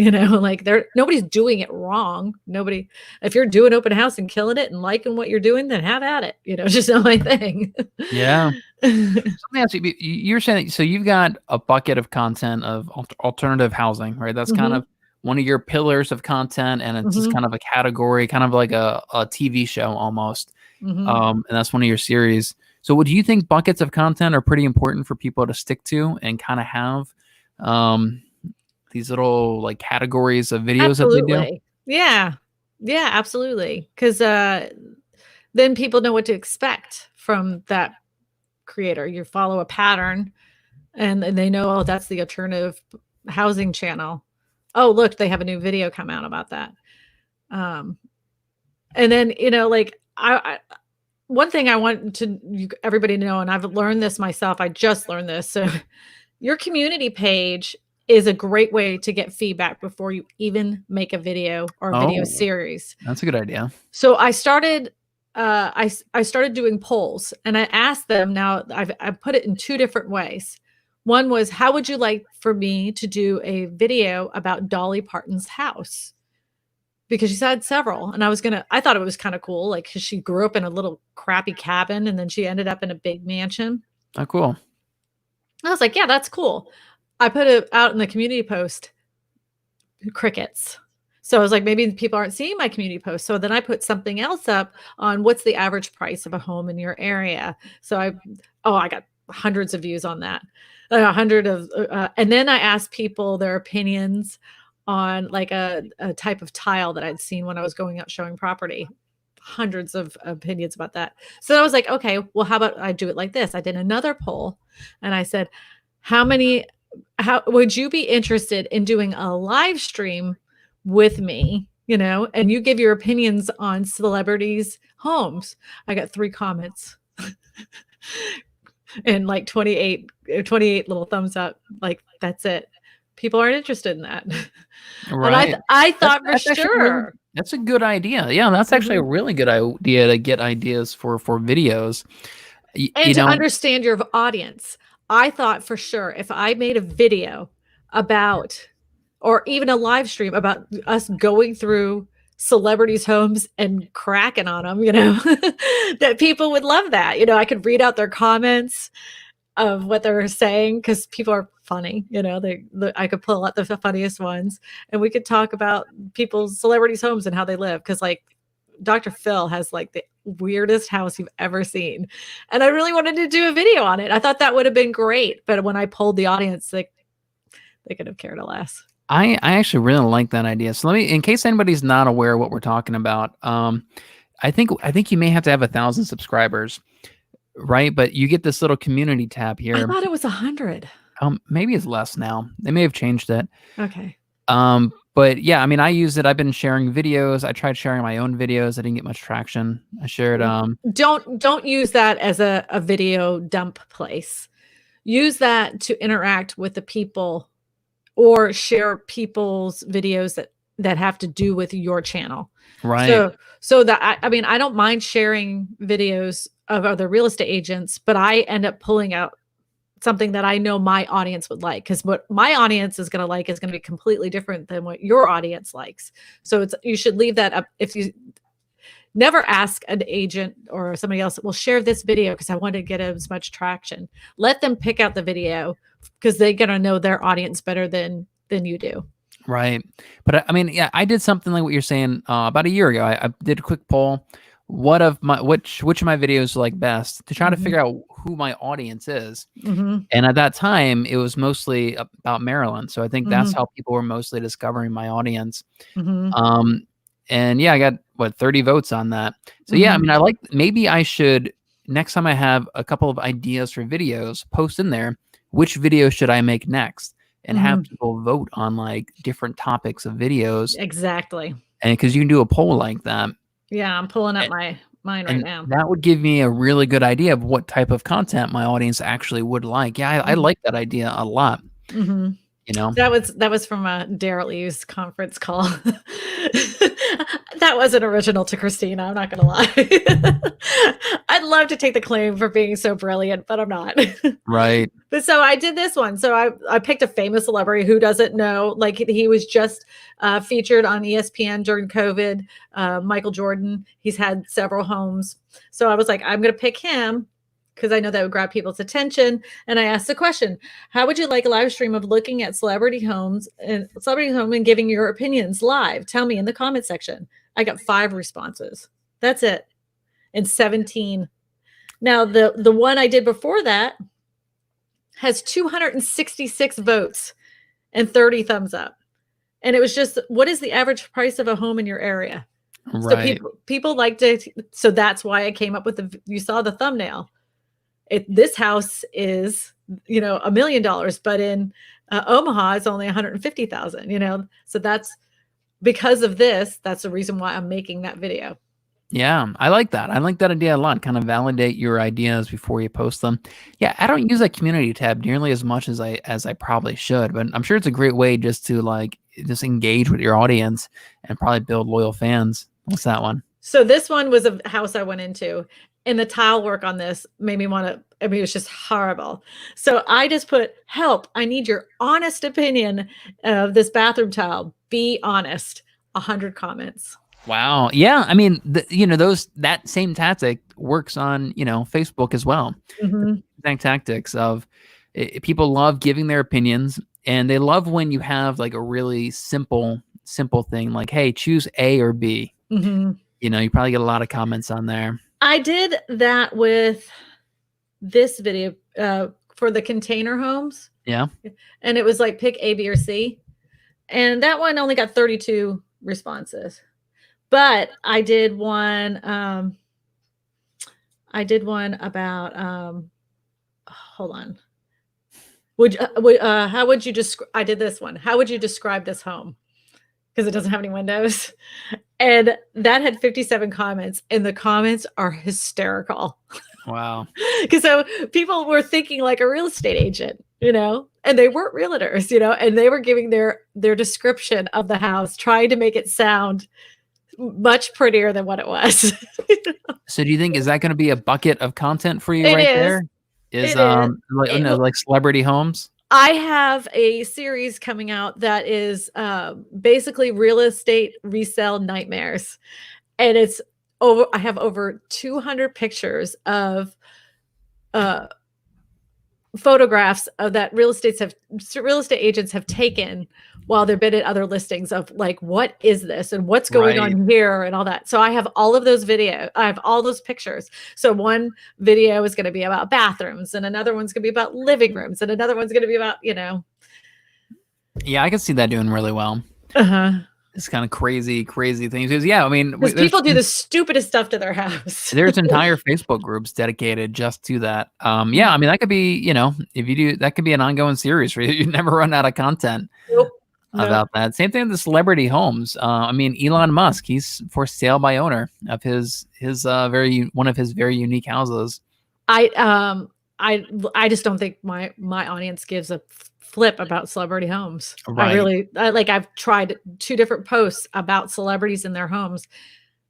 Nobody's doing it wrong. If you're doing open house and killing it and liking what you're doing, then have at it. It's just not my thing. Yeah. So let me ask you, you're saying, so you've got a bucket of content of alternative housing, right? That's kind of one of your pillars of content, and it's just kind of a category, kind of like a TV show almost. And that's one of your series. So do you think buckets of content are pretty important for people to stick to and kind of have these little like categories of videos that they do? Yeah. Yeah, absolutely. Because then people know what to expect from that creator. You follow a pattern and they know, oh, that's the alternative housing channel. Oh, look, they have a new video come out about that. And then, one thing I want everybody to know, and I've learned this myself, I just learned this. So your community page is a great way to get feedback before you even make a video or a video series. That's a good idea. So I started, I started doing polls, and I asked them. Now I put it in 2 different ways. One was, how would you like for me to do a video about Dolly Parton's house? Because she's had several, and I thought it was kind of cool. Like, 'cause she grew up in a little crappy cabin and then she ended up in a big mansion. Oh, cool. I was like, yeah, that's cool. I put it out in the community post, crickets. So I was like, maybe people aren't seeing my community post. So then I put something else up on what's the average price of a home in your area. So I got hundreds of views on that. And then I asked people their opinions on like a type of tile that I'd seen when I was going out showing property. Hundreds of opinions about that. So I was like, okay, well, how about I do it like this? I did another poll and I said, how would you be interested in doing a live stream with me, and you give your opinions on celebrities' homes? I got 3 comments and like 28 little thumbs up. Like, that's it. People aren't interested in that. Right. And I thought for sure. That's a good idea. Yeah, that's actually a really good idea to get ideas for videos. And to understand your audience. I thought for sure if I made a video about, or even a live stream about us going through celebrities' homes and cracking on them, that people would love that. I could read out their comments of what they're saying because people are funny. I could pull out the funniest ones, and we could talk about people's celebrities' homes and how they live. Because like Dr. Phil has like the weirdest house you've ever seen, and I really wanted to do a video on it. I thought that would have been great, but when I polled the audience, they could have cared less. I actually really like that idea. So in case anybody's not aware of what we're talking about, I think you may have to have 1,000 subscribers. Right, but you get this little community tab here. I thought it was 100. Maybe it's less now. They may have changed it. Okay. But yeah, I mean, I use it. I've been sharing videos. I tried sharing my own videos. I didn't get much traction. I shared Don't use that as a video dump place. Use that to interact with the people or share people's videos that have to do with your channel. right, So that I mean, I don't mind sharing videos of other real estate agents, but I end up pulling out something that I know my audience would like, because what my audience is going to like is going to be completely different than what your audience likes. So you should leave that up. If you never ask an agent or somebody else, well, share this video because I want to get as much traction. Let them pick out the video because they're going to know their audience better than you do. right. But I mean, yeah, I did something like what you're saying about a year ago. I did a quick poll. Which of my videos like best to try to figure out who my audience is. And at that time, it was mostly about Maryland. So I think that's how people were mostly discovering my audience. And yeah, I got 30 votes on that. So yeah, I mean, maybe I should, next time I have a couple of ideas for videos, post in there, which video should I make next? And have people vote on like different topics of videos. Exactly. And because you can do a poll like that. Yeah, I'm pulling up mine right now. That would give me a really good idea of what type of content my audience actually would like. Yeah, I like that idea a lot. You know, that was from a Daryl Eves conference call. That wasn't original to Christina. I'm not going to lie. I'd love to take the claim for being so brilliant, but I'm not. Right. But so I did this one. So I picked a famous celebrity. Who doesn't know? Like, he was just featured on ESPN during COVID. Michael Jordan. He's had several homes. So I was like, I'm going to pick him because I know that would grab people's attention. And I asked the question, how would you like a live stream of looking at celebrity homes and giving your opinions live? Tell me in the comment section. I got 5 responses. That's it. And 17. Now, the one I did before that has 266 votes and 30 thumbs up. And it was just, what is the average price of a home in your area? Right. So people like to, so that's why I came up with you saw the thumbnail. This house is, $1 million, but in Omaha, it's only 150,000, so that's because of this. That's the reason why I'm making that video. Yeah, I like that. I like that idea a lot. Kind of validate your ideas before you post them. Yeah, I don't use that community tab nearly as much as I probably should, but I'm sure it's a great way just to just engage with your audience and probably build loyal fans. What's that one? So this one was a house I went into, and the tile work on this made me want to, it was just horrible. So I just put, help, I need your honest opinion of this bathroom tile. Be honest. 100 comments. Wow. Yeah. I mean, that same tactic works on, Facebook as well. Exact tactics of people love giving their opinions, and they love when you have like a really simple thing like, hey, choose A or B. You probably get a lot of comments on there. I did that with this video for the container homes. Yeah. And it was like pick A, B, or C. And that one only got 32 responses. But I did one about hold on. How would you describe, I did this one. How would you describe this home? Because it doesn't have any windows. And that had 57 comments, and the comments are hysterical. Wow. Because so people were thinking like a real estate agent, and they weren't realtors, and they were giving their description of the house, trying to make it sound much prettier than what it was. So do you think, is that going to be a bucket of content for you there? Like celebrity homes? I have a series coming out that is basically real estate resale nightmares. And I have over 200 pictures of photographs of that real estate agents have taken while they've been at other listings of like, what is this and what's going on here and all that. So I have all of those videos. I have all those pictures. So one video is going to be about bathrooms, and another one's going to be about living rooms, and another one's going to be about, Yeah, I can see that doing really well. It's kind of crazy things. Yeah, I mean, people do the stupidest stuff to their house. There's entire Facebook groups dedicated just to that. Yeah, I mean, that could be, if you do, that could be an ongoing series for you. You never run out of content. Nope. about that. Same thing with the celebrity homes. I mean, Elon Musk, he's for sale by owner of his one of his very unique houses. I just don't think my audience gives a flip about celebrity homes. Right. I've tried 2 different posts about celebrities in their homes.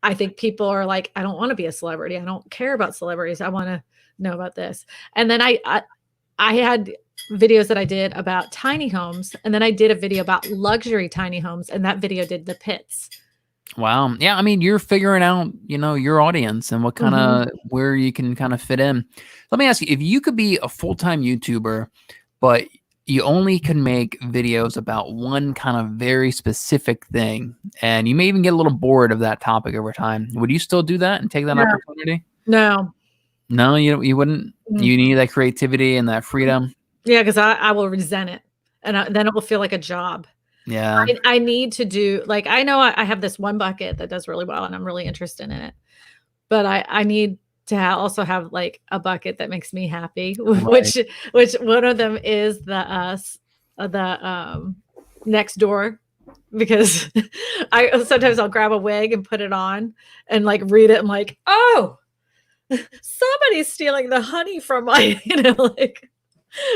I think people are like, I don't want to be a celebrity. I don't care about celebrities. I want to know about this. And then I had videos that I did about tiny homes, and then I did a video about luxury tiny homes, and that video did the pits. Wow. Yeah, I mean, you're figuring out, your audience and what kind of where you can kind of fit in. Let me ask you, if you could be a full-time YouTuber, but you only can make videos about one kind of very specific thing, and you may even get a little bored of that topic over time, would you still do that and take that opportunity? No. No, you wouldn't? You need that creativity and that freedom? Yeah, because I will resent it, and then it will feel like a job. Yeah. I need to do, like, I know I have this one bucket that does really well, and I'm really interested in it, but I need to also have, like, a bucket that makes me happy, Right. which one of them is the next door, because sometimes I'll grab a wig and put it on and, like, read it. I'm like, oh, somebody's stealing the honey from my, like.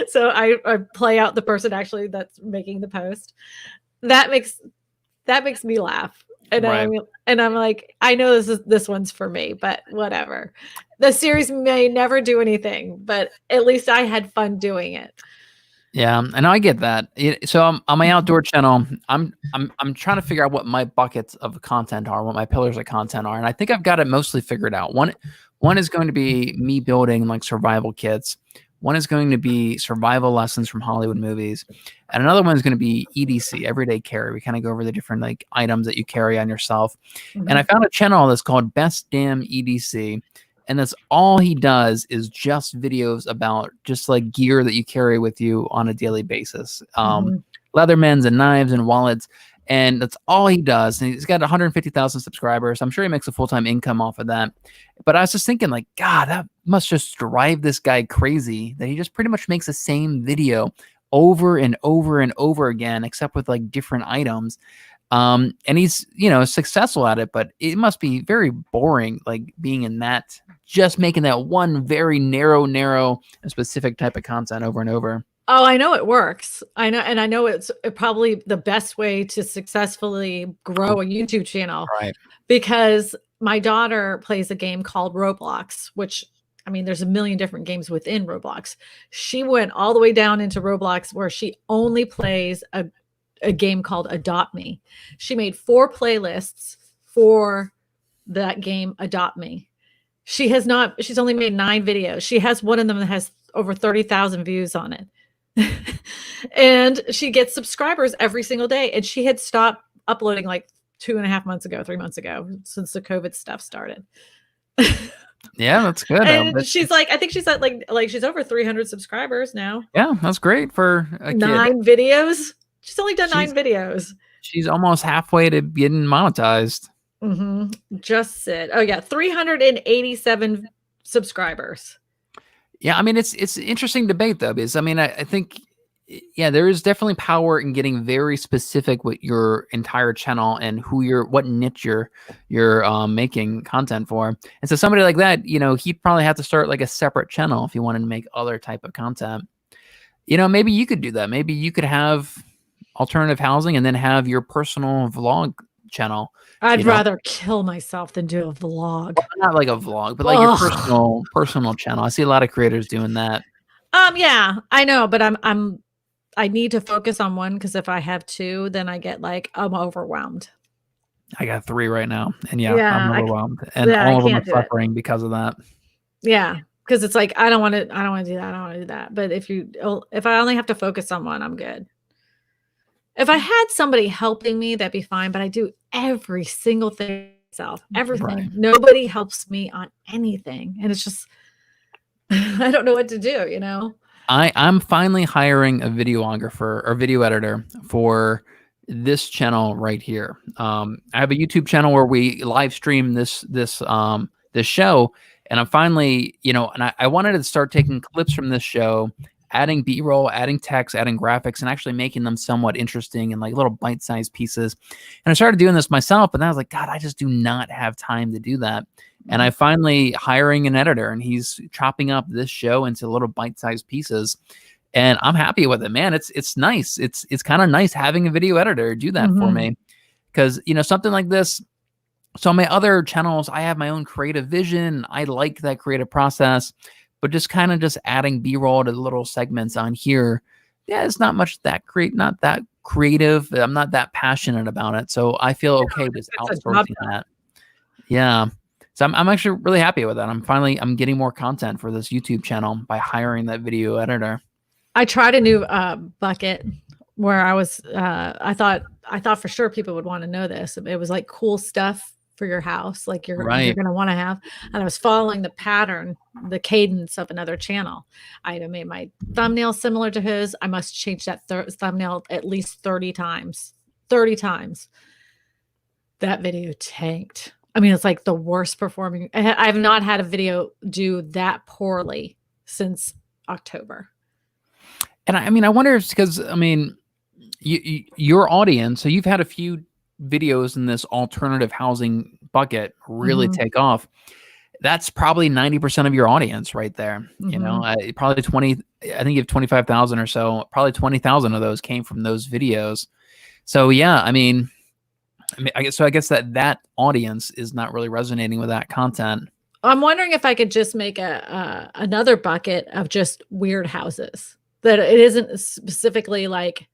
So I play out the person actually that's making the post. That makes me laugh. And Right. I'm like, I know this one's for me, but whatever. The series may never do anything, but at least I had fun doing it. Yeah, and I get that. So on my outdoor channel, I'm trying to figure out what my buckets of content are, what my pillars of content are, and I think I've got it mostly figured out. One is going to be me building like survival kits. One is going to be survival lessons from Hollywood movies, and another one is going to be EDC, everyday carry. We kind of go over the different like items that you carry on yourself. And I found a channel that's called Best Damn EDC. And that's all he does is just videos about just like gear that you carry with you on a daily basis. Leathermans and knives and wallets. And that's all he does. And he's got 150,000 subscribers. I'm sure he makes a full-time income off of that. But I was just thinking like, God, that must just drive this guy crazy that he just pretty much makes the same video over and over and over again, except with like different items. And he's, successful at it, but it must be very boring, like being in that, just making that one very narrow and specific type of content over and over. Oh, I know it works. I know, and I know it's probably the best way to successfully grow a YouTube channel. Right. Because my daughter plays a game called Roblox, which, I mean, there's a million different games within Roblox. She went all the way down into Roblox where she only plays a game called Adopt Me. She made 4 playlists for that game, Adopt Me. She's only made 9 videos. She has one of them that has over 30,000 views on it. And she gets subscribers every single day. And she had stopped uploading like 2.5 months ago, 3 months ago, since the COVID stuff started. Yeah, that's good. And she's like, I think she's at like she's over 300 subscribers now. Yeah, that's great for a 9 kid. videos. She's only done 9 videos. She's almost halfway to getting monetized. Just said, oh yeah, 387 subscribers. Yeah, I mean, it's an interesting debate though, because I mean, I think, yeah, there is definitely power in getting very specific with your entire channel and what niche you're making content for. And so somebody like that, he'd probably have to start like a separate channel if you wanted to make other type of content. Maybe you could do that. Maybe you could have alternative housing and then have your personal vlog channel. I'd rather kill myself than do a vlog. Well, not like a vlog, but like your personal channel. I see a lot of creators doing that. Yeah, I know, but I need to focus on one, because if I have 2, then I get like, I'm overwhelmed. I got 3 right now, and I'm overwhelmed, and yeah, all of them are suffering because of that. Yeah, because it's like, I don't want to do that. I don't want to do that. But if I only have to focus on one, I'm good. If I had somebody helping me, that'd be fine. But I do every single thing myself, everything. Right. Nobody helps me on anything, and it's just, I don't know what to do. I'm finally hiring a videographer or video editor for this channel right here. I have a YouTube channel where we live stream this show, and I'm finally, and I wanted to start taking clips from this show adding B-roll, adding text, adding graphics, and actually making them somewhat interesting and like little bite-sized pieces. And I started doing this myself, and I was like, God, I just do not have time to do that. And I finally hiring an editor, and he's chopping up this show into little bite-sized pieces. And I'm happy with it, man. It's nice. It's kind of nice having a video editor do that for me. Because, you know, something like this. So on my other channels, I have my own creative vision. I like that creative process, but just kind of just adding B-roll to the little segments on here. Yeah, it's not much that not that creative. I'm not that passionate about it. So I feel okay just outsourcing that. Yeah. So I'm actually really happy with that. I'm getting more content for this YouTube channel by hiring that video editor. I tried a new bucket where I was I thought for sure people would want to know this. It was like cool stuff for your house, like you're going to want to have. And I was following the pattern, the cadence of another channel. I made my thumbnail similar to his. I must change that thumbnail at least 30 times. 30 times. That video tanked. I mean, it's like the worst performing. I have not had a video do that poorly since October. And I mean, I wonder if it's because, I mean, your audience, so you've had a few videos in this alternative housing bucket really take off. That's probably 90% of your audience right there. You know, probably 20, I think you have 25,000 or so, probably 20,000 of those came from those videos. So yeah, I mean, I guess that audience is not really resonating with that content. I'm wondering if I could just make another bucket of just weird houses that it isn't specifically like,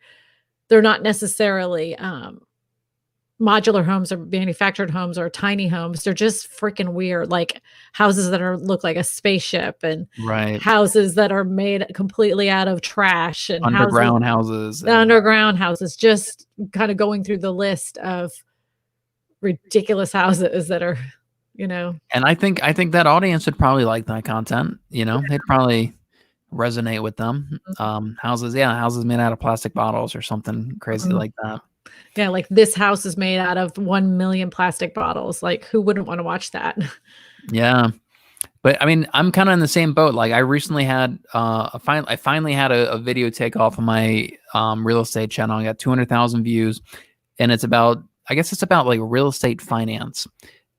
they're not necessarily modular homes or manufactured homes or tiny homes. They're just freaking weird, like houses that look like a spaceship, and houses that are made completely out of trash, and underground houses, just kind of going through the list of ridiculous houses that are, you know. And I think that audience would probably like that content. You know, they'd probably resonate with them. Houses made out of plastic bottles or something crazy like that. Yeah, like this house is made out of 1 million plastic bottles. Like, who wouldn't want to watch that? Yeah. But I mean, I'm kind of in the same boat. Like I recently had I finally had a video take off of my real estate channel. I got 200,000 views, and it's about like real estate finance.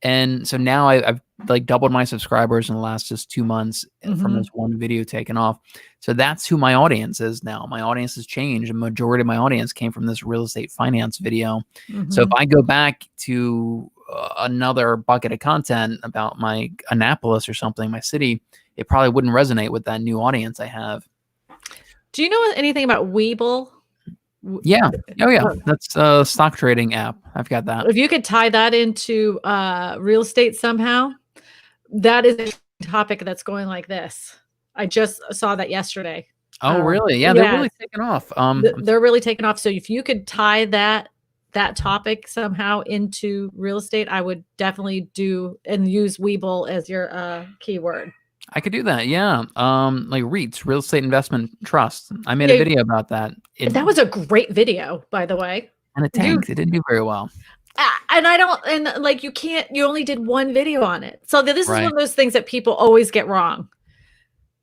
And so now I've like doubled my subscribers in the last just 2 months from this one video taken off. So that's who my audience is now. My audience has changed. The majority of my audience came from this real estate finance video. So if I go back to another bucket of content about my Annapolis or something, my city, it probably wouldn't resonate with that new audience I have. Do you know anything about Webull? Yeah. Oh yeah. That's a stock trading app. I've got that. If you could tie that into real estate somehow, that is a topic that's going like this. I just saw that yesterday. Oh, really? Yeah, they're really taking off. They're really taking off. So if you could tie that topic somehow into real estate, I would definitely do and use Webull as your keyword. I could do that. Yeah. Like REITs, real estate investment trust. I made a video about that. That was a great video, by the way. And it tanked. It didn't do very well. And like, you only did one video on it. So this is one of those things that people always get wrong.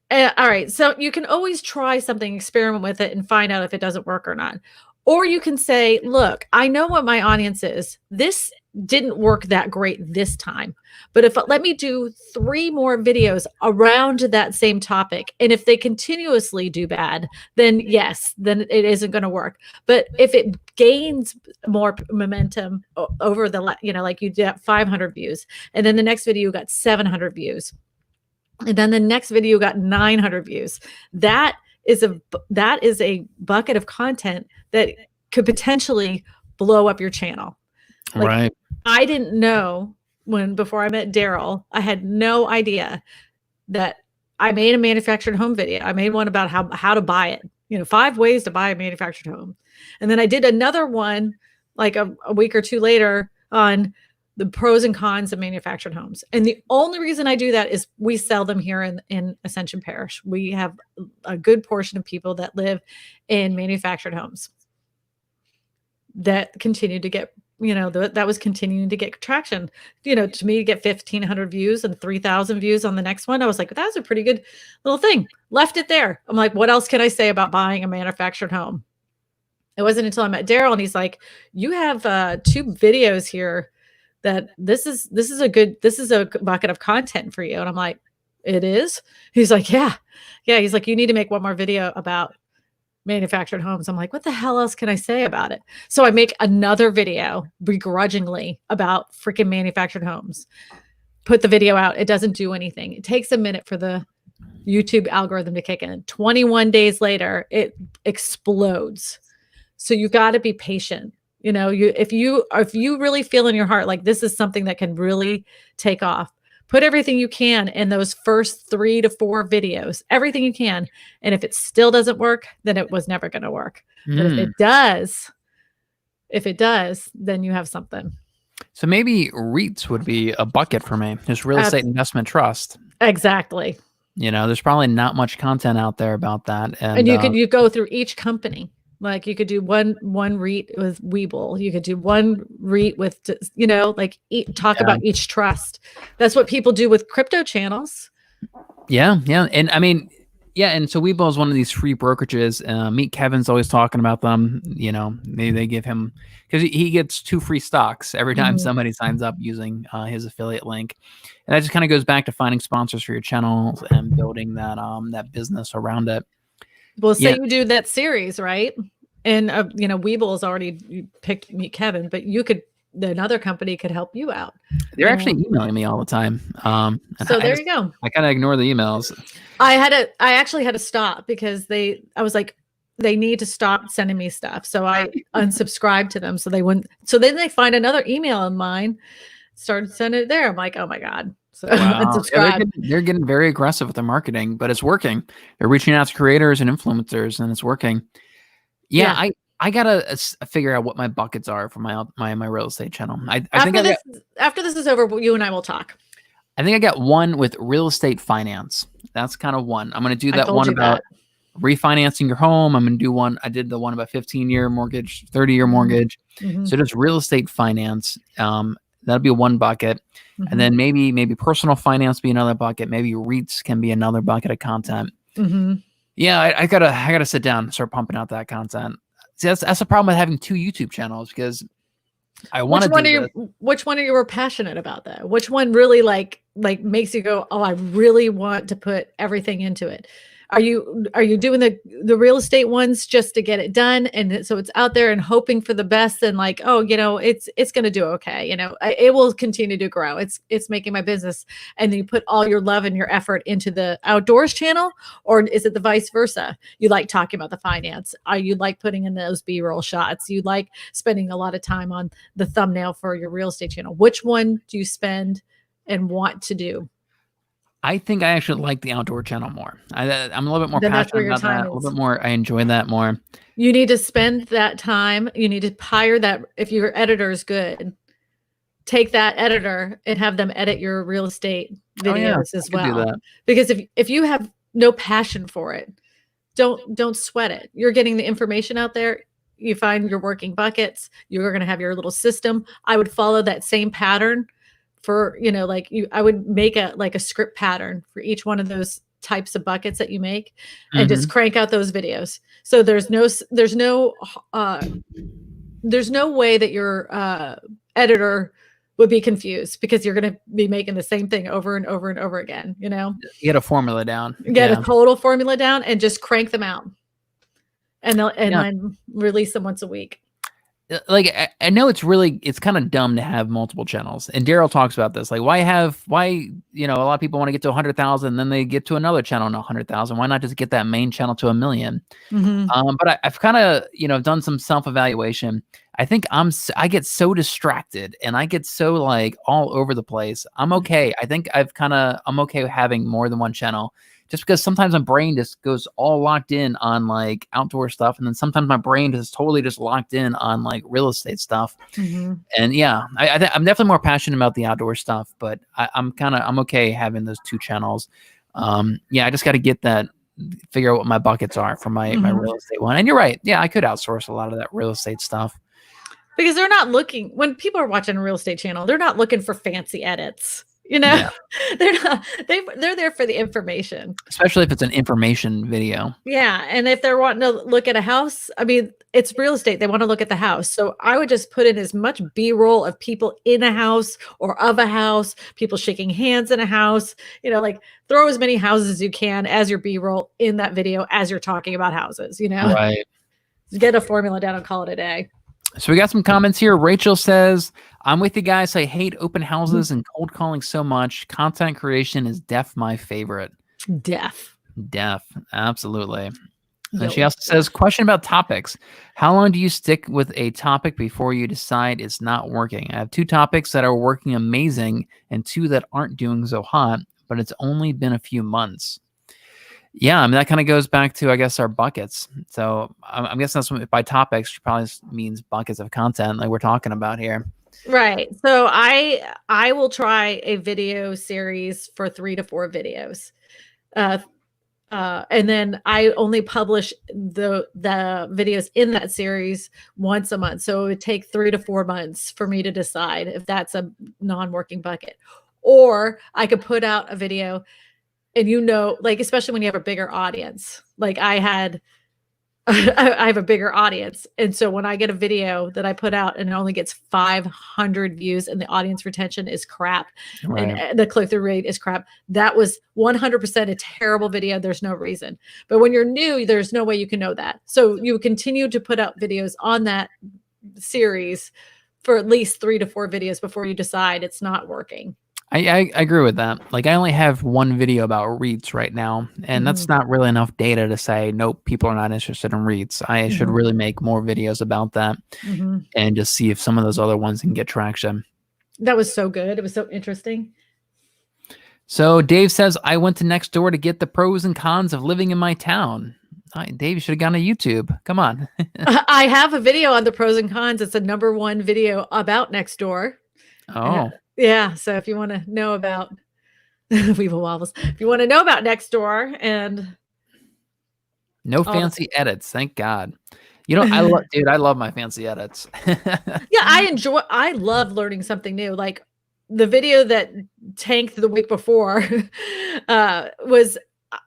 All right. So you can always try something, experiment with it, and find out if it doesn't work or not. Or you can say, look, I know what my audience is. This didn't work that great this time, but let me do 3 more videos around that same topic. And if they continuously do bad, then yes, then it isn't going to work. But if it gains more momentum over the, like you did 500 views, and then the next video got 700 views, and then the next video got 900 views, that is a bucket of content that could potentially blow up your channel. Like, I didn't know before I met Daryl, I had no idea that I made a manufactured home video. I made one about how to buy it, 5 ways to buy a manufactured home. And then I did another one like a week or 2 later on the pros and cons of manufactured homes. And the only reason I do that is we sell them here in Ascension Parish. We have a good portion of people that live in manufactured homes that continue to get that was continuing to get traction. To me, to get 1,500 views and 3,000 views on the next one, I was like, that was a pretty good little thing. Left it there. I'm like, what else can I say about buying a manufactured home? It wasn't until I met Daryl and he's like, you have 2 videos here that this is a bucket of content for you. And I'm like, it is? He's like, yeah. He's like, you need to make one more video about manufactured homes. I'm like, what the hell else can I say about it? So I make another video begrudgingly about freaking manufactured homes. Put the video out. It doesn't do anything. It takes a minute for the YouTube algorithm to kick in. 21 days later, it explodes. So you got to be patient. If you really feel in your heart like this is something that can really take off, put everything you can in those first 3 to 4 videos, everything you can. And if it still doesn't work, then it was never going to work. But if it does, then you have something. So maybe REITs would be a bucket for me. Just real estate investment trust. Exactly. There's probably not much content out there about that. And you go through each company. Like you could do one REIT with Webull. You could do one REIT with, talk about each trust. That's what people do with crypto channels. Yeah. And I mean, and so Webull is one of these free brokerages. Meet Kevin's always talking about them. They give him, because he gets 2 free stocks every time somebody signs up using his affiliate link. And that just kind of goes back to finding sponsors for your channel and building that business around it. Well, say you do that series, right? And Webull has already picked Meet Kevin, but another company could help you out. They're actually emailing me all the time. So there you go. I kind of ignore the emails. I actually had to stop because I was like, they need to stop sending me stuff. So I unsubscribed to them so they wouldn't. So then they find another email of mine, started sending it there. I'm like, oh my God. So unsubscribe. They're getting very aggressive with their marketing, but it's working. They're reaching out to creators and influencers, and it's working. I gotta figure out what my buckets are for my real estate channel. After this is over, you and I will talk. I think I got one with real estate finance. That's kind of one. I'm gonna do that one about refinancing your home. I'm gonna do one. I did the one about 15-year mortgage, 30-year mortgage. So just real estate finance. That'll be one bucket. And then maybe personal finance be another bucket. Maybe REITs can be another bucket of content. Yeah, I gotta sit down and start pumping out that content. See, that's the problem with having 2 YouTube channels, because I want to do which one are you passionate about though? Which one really like makes you go, oh, I really want to put everything into it? Are you doing the real estate ones just to get it done, and so it's out there and hoping for the best, and like, oh, it's going to do okay, it will continue to grow, it's making my business, and then you put all your love and your effort into the outdoors channel? Or is it the vice versa? You like talking about the finance, you like putting in those B-roll shots, you like spending a lot of time on the thumbnail for your real estate channel? Which one do you spend and want to do? I think I actually like the outdoor channel more. I'm a little bit more passionate about that. A little bit more. I enjoy that more. You need to spend that time. You need to hire that. If your editor is good, take that editor and have them edit your real estate videos as well. Because if you have no passion for it, don't sweat it. You're getting the information out there. You find your working buckets. You're going to have your little system. I would follow that same pattern. For, I would make a script pattern for each one of those types of buckets that you make, and just crank out those videos. So there's no way that your editor would be confused, because you're going to be making the same thing over and over and over again. You get a formula down, get a total formula down, and just crank them out, and then release them once a week. Like, I know it's kind of dumb to have multiple channels, and Daryl talks about this. Like, why a lot of people want to get to 100,000, and then they get to another channel in 100,000. Why not just get that main channel to 1 million? But I've kind of done some self-evaluation. I think I get so distracted, and I get so like all over the place. I'm okay. I think I'm okay with having more than one channel. Just because sometimes my brain just goes all locked in on like outdoor stuff, and then sometimes my brain is totally just locked in on like real estate stuff. And I'm definitely more passionate about the outdoor stuff, but I'm okay having those 2 channels. I just got to figure out what my buckets are for my real estate one. And you're right. Yeah, I could outsource a lot of that real estate stuff. Because they're not looking when people are watching a real estate channel, they're not looking for fancy edits, you know? Yeah, They're not they're there for the information. especially if it's an information video. Yeah, and if they're wanting to look at a house, I mean, it's real estate, they wanna look at the house, so I would just put in as much B-roll of people in a house or of a house, people shaking hands in a house, like, throw as many houses as you can as your B-roll in that video as you're talking about houses, Right. Get a formula down and call it a day. So we got some comments here. Rachel says, I'm with you guys. I hate open houses and cold calling so much. Content creation is my favorite. Deaf. Absolutely. No, And she also says, question about topics. How long do you stick with a topic before you decide it's not working? I have 2 topics that are working amazing and 2 that aren't doing so hot, but it's only been a few months. Yeah, I mean, that kind of goes back to, I guess, our buckets. So I'm guessing that's what, by topics, she probably means buckets of content like we're talking about here. Right. So I will try a video series for 3 to 4 videos. And then I only publish the videos in that series once a month. So it would take 3 to 4 months for me to decide if that's a non-working bucket. Or I could put out a video and like, especially when you have a bigger audience, like I have a bigger audience. And so when I get a video that I put out and it only gets 500 views and the audience retention is crap Right. and the click-through rate is crap, that was 100% a terrible video. There's no reason. But when you're new, there's no way you can know that. So you continue to put out videos on that series for at least 3 to 4 videos before you decide it's not working. I agree with that. Like, I only have 1 video about REITs right now, and that's not really enough data to say, nope, people are not interested in REITs. I should really make more videos about that and just see if some of those other ones can get traction. That was so good. It was so interesting. So Dave says, I went to Nextdoor to get the pros and cons of living in my town. Dave, you should have gone to YouTube. Come on. I have a video on the pros and cons. It's a #1 video about Nextdoor. Oh. Yeah, so if you want to know about Weevil Wobbles, if you want to know about Nextdoor and no fancy edits, thank God. I love my fancy edits. Yeah, I love learning something new. Like the video that tanked the week before was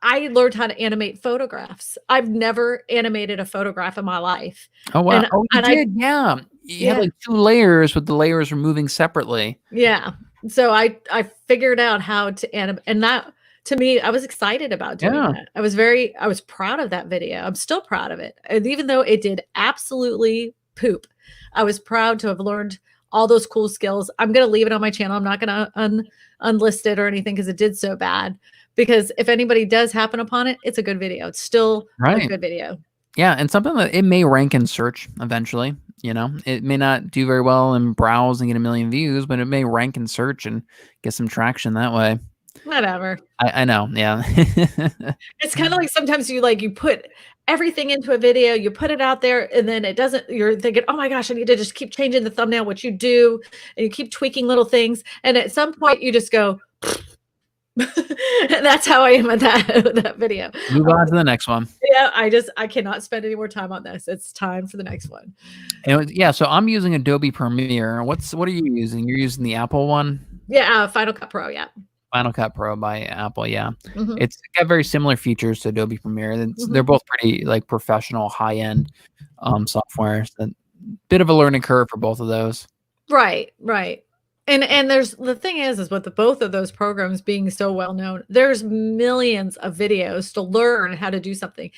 I learned how to animate photographs. I've never animated a photograph in my life. Oh, wow. You And did, yeah. You had like 2 layers with the layers were moving separately. Yeah. So I figured out how to animate, and that to me, I was excited about doing that. I was proud of that video. I'm still proud of it. And even though it did absolutely poop, I was proud to have learned all those cool skills. I'm going to leave it on my channel. I'm not going to unlist it or anything because it did so bad. Because if anybody does happen upon it, it's a good video. It's still a good video. Yeah, and something that it may rank in search eventually. It may not do very well in browse and get 1 million views, but it may rank in search and get some traction that way. Whatever. I know. Yeah. It's kind of like sometimes you put everything into a video, you put it out there, and then it doesn't, you're thinking, oh my gosh, I need to just keep changing the thumbnail, what you do, and you keep tweaking little things. And at some point you just go, and that's how I am at that video. Move on to the next one. Yeah, I cannot spend any more time on this. It's time for the next one. So I'm using Adobe Premiere. What are you using? You're using the Apple one? Yeah, Final Cut Pro, yeah. Final Cut Pro by Apple, yeah. It's got very similar features to Adobe Premiere. They're both pretty like professional, high-end software. So bit of a learning curve for both of those. Right. And there's the thing is with both of those programs being so well known, there's millions of videos to learn how to do something.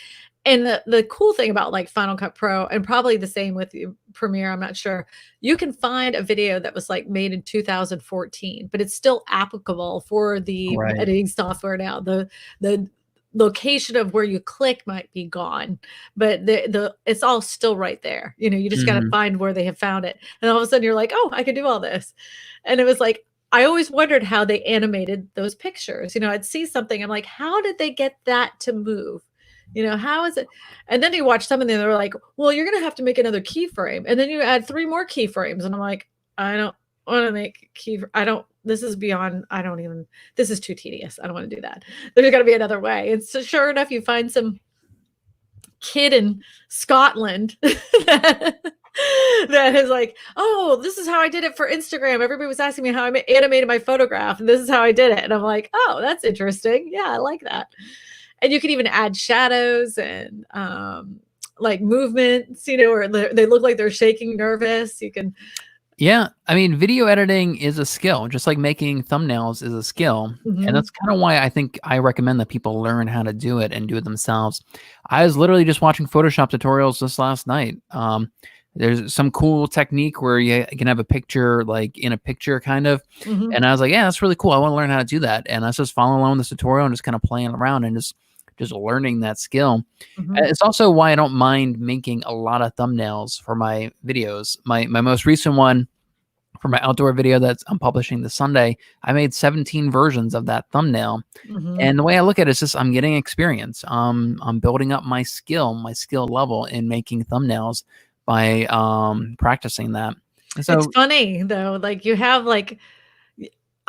And the cool thing about like Final Cut Pro, and probably the same with Premiere, I'm not sure, you can find a video that was like made in 2014, but it's still applicable for the editing software now. The location of where you click might be gone, but it's all still right there. You just got to find where they have found it. And all of a sudden you're like, oh, I can do all this. And it was like, I always wondered how they animated those pictures. I'd see something. I'm like, how did they get that to move? How is it? And then you watch some and they're like, well, you're going to have to make another keyframe. And then you add 3 more keyframes. And I'm like, I don't want to make this is beyond, this is too tedious. I don't want to do that. There's got to be another way. And so sure enough, you find some kid in Scotland that is like, oh, this is how I did it for Instagram. Everybody was asking me how I animated my photograph, and this is how I did it. And I'm like, oh, that's interesting. Yeah, I like that. And you can even add shadows and like movements, or they look like they're shaking, nervous. You can. Yeah, I mean, video editing is a skill, just like making thumbnails is a skill. And that's kind of why I think I recommend that people learn how to do it and do it themselves. I was literally just watching Photoshop tutorials just last night. There's some cool technique where you can have a picture like in a picture kind of. And I was like, yeah, that's really cool. I want to learn how to do that. And I was just following along with this tutorial and just kind of playing around and just learning that skill. It's also why I don't mind making a lot of thumbnails for my videos. My most recent one for my outdoor video that I'm publishing this Sunday, I made 17 versions of that thumbnail. And the way I look at it is just I'm getting experience. I'm building up my skill level in making thumbnails by practicing that. So it's funny though, like you have like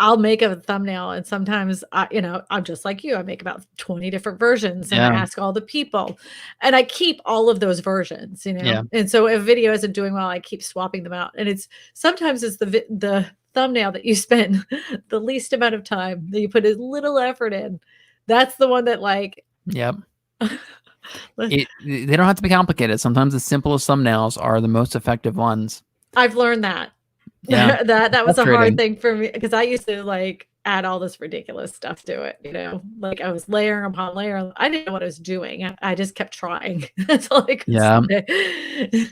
I'll make a thumbnail and sometimes I'm just like you. I make about 20 different versions and I ask all the people and I keep all of those versions, Yeah. And so if a video isn't doing well, I keep swapping them out. And sometimes it's the thumbnail that you spend the least amount of time, that you put as little effort in. That's the one that like, Yep. They don't have to be complicated. Sometimes the simplest thumbnails are the most effective ones. I've learned that. Yeah. that was a hard thing for me because I used to like add all this ridiculous stuff to it, like I was layering upon layer. I didn't know what I was doing. I just kept trying. That's all I could say.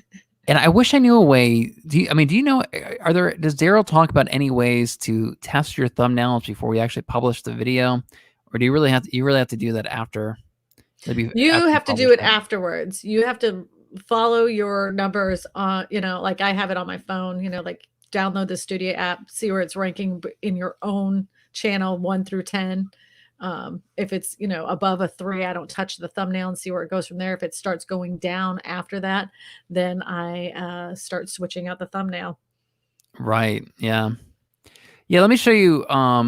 And I wish I knew a way. Do you know, does Daryl talk about any ways to test your thumbnails before we actually publish the video? Or do you really have to do that after? You have to do it afterwards. You have to follow your numbers on, like I have it on my phone, like download the Studio app, see where it's ranking in your own channel 1 through 10. If it's, above a 3, I don't touch the thumbnail and see where it goes from there. If it starts going down after that, then I start switching out the thumbnail. Right. Yeah. Yeah. Let me show you. Let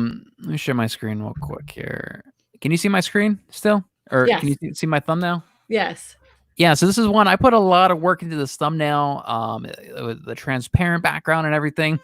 me share my screen real quick here. Can you see my screen still? Or yes. Can you see my thumbnail? Yes. Yeah, so this is one I put a lot of work into this thumbnail, with the transparent background and everything.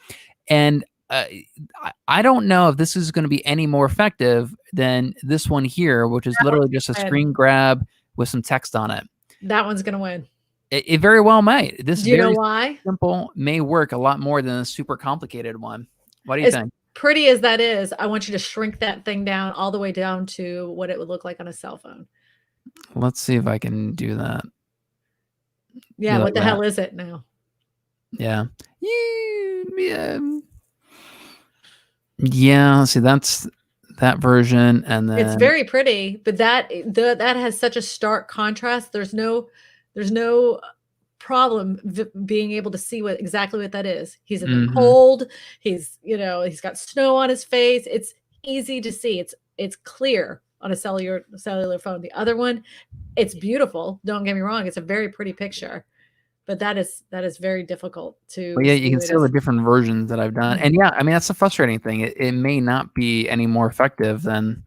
And I don't know if this is going to be any more effective than this one here, which is literally just a screen grab with some text on it. That one's going to win. It very well might. This Do you know why? Simple may work a lot more than a super complicated one. What do you think? Pretty as that is, I want you to shrink that thing down all the way down to what it would look like on a cell phone. Let's see if I can do that. Yeah, what the hell is it now? Yeah. Yeah, see that's that version, and then it's very pretty, but that has such a stark contrast. There's no problem being able to see exactly what that is. He's in the cold. He's got snow on his face. It's easy to see. It's clear on a cellular phone. The other one, it's beautiful. Don't get me wrong. It's a very pretty picture, but that is very difficult to. Well, yeah, you can see all the different versions that I've done, and yeah, I mean that's the frustrating thing. It may not be any more effective than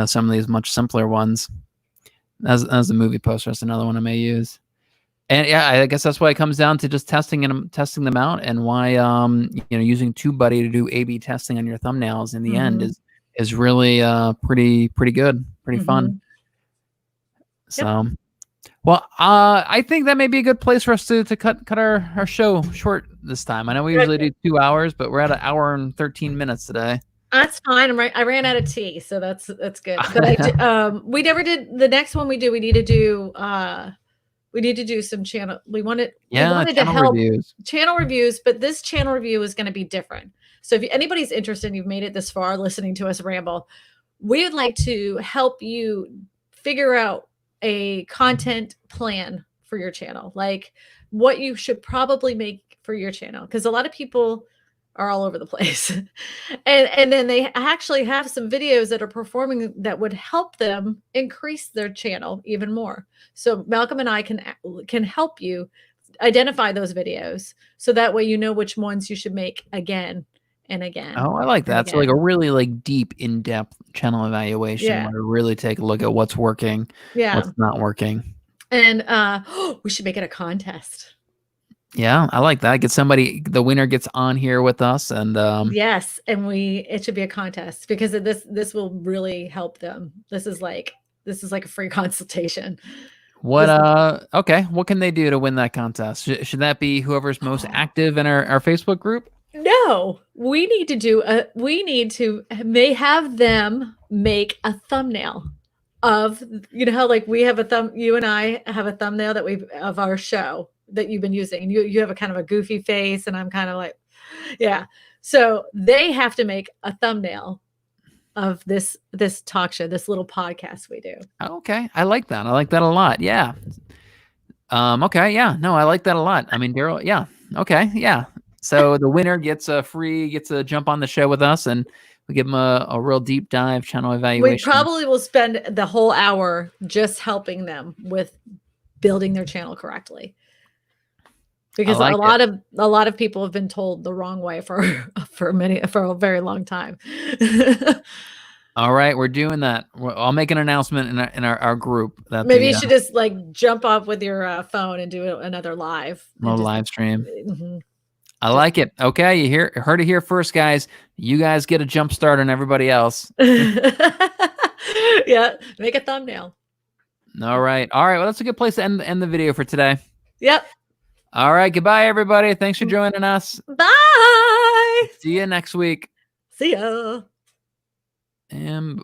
some of these much simpler ones. As the movie poster, that's another one I may use. And yeah, I guess that's why it comes down to just testing them out, and why using TubeBuddy to do A/B testing on your thumbnails in the end is really pretty good, pretty fun. So, well, I think that may be a good place for us to cut our show short this time. I know we usually do 2 hours, but we're at 1 hour and 13 minutes today. That's fine. I ran out of tea, so that's good. But we never did the next one we do. We need to do some channel. We wanted to help channel reviews, but this channel review is going to be different. So if anybody's interested, you've made it this far listening to us ramble, we would like to help you figure out a content plan for your channel, like what you should probably make for your channel, because a lot of people are all over the place. and then they actually have some videos that are performing that would help them increase their channel even more. So Malcolm and I can help you identify those videos, so that way you know which ones you should make again and again. Oh, I like that. So like a really deep, in-depth channel evaluation where we really take a look at what's working, what's not working. And we should make it a contest. Yeah, I like that. Get somebody, the winner gets on here with us, and Yes, and it should be a contest because this will really help them. This is like a free consultation. what? This Okay, what can they do to win that contest? Should that be whoever's most active in our Facebook group? No, we need to may have them make a thumbnail of, you know how like we have you and I have a thumbnail that we of our show that you've been using. You have a kind of a goofy face and I'm kind of like, yeah. So they have to make a thumbnail of this talk show, this little podcast we do. Okay, I like that. I like that a lot. Yeah. Okay, yeah. No, I like that a lot. I mean, Daryl, yeah. Okay, yeah. So the winner gets a jump on the show with us, and we give them a real deep dive channel We evaluation. probably will spend the whole hour just helping them with building their channel correctly. Because like a lot of people have been told the wrong way for a very long time. All right, we're doing that. I'll make an announcement in our group that Maybe you should just like jump up with your phone and do another live. live stream. Mhm. I like it. Okay, you heard it here first, guys. You guys get a jump start on everybody else. Yeah, make a thumbnail. All right. Well, that's a good place to end the video for today. Yep. All right. Goodbye, everybody. Thanks for joining us. Bye. See you next week. See ya. And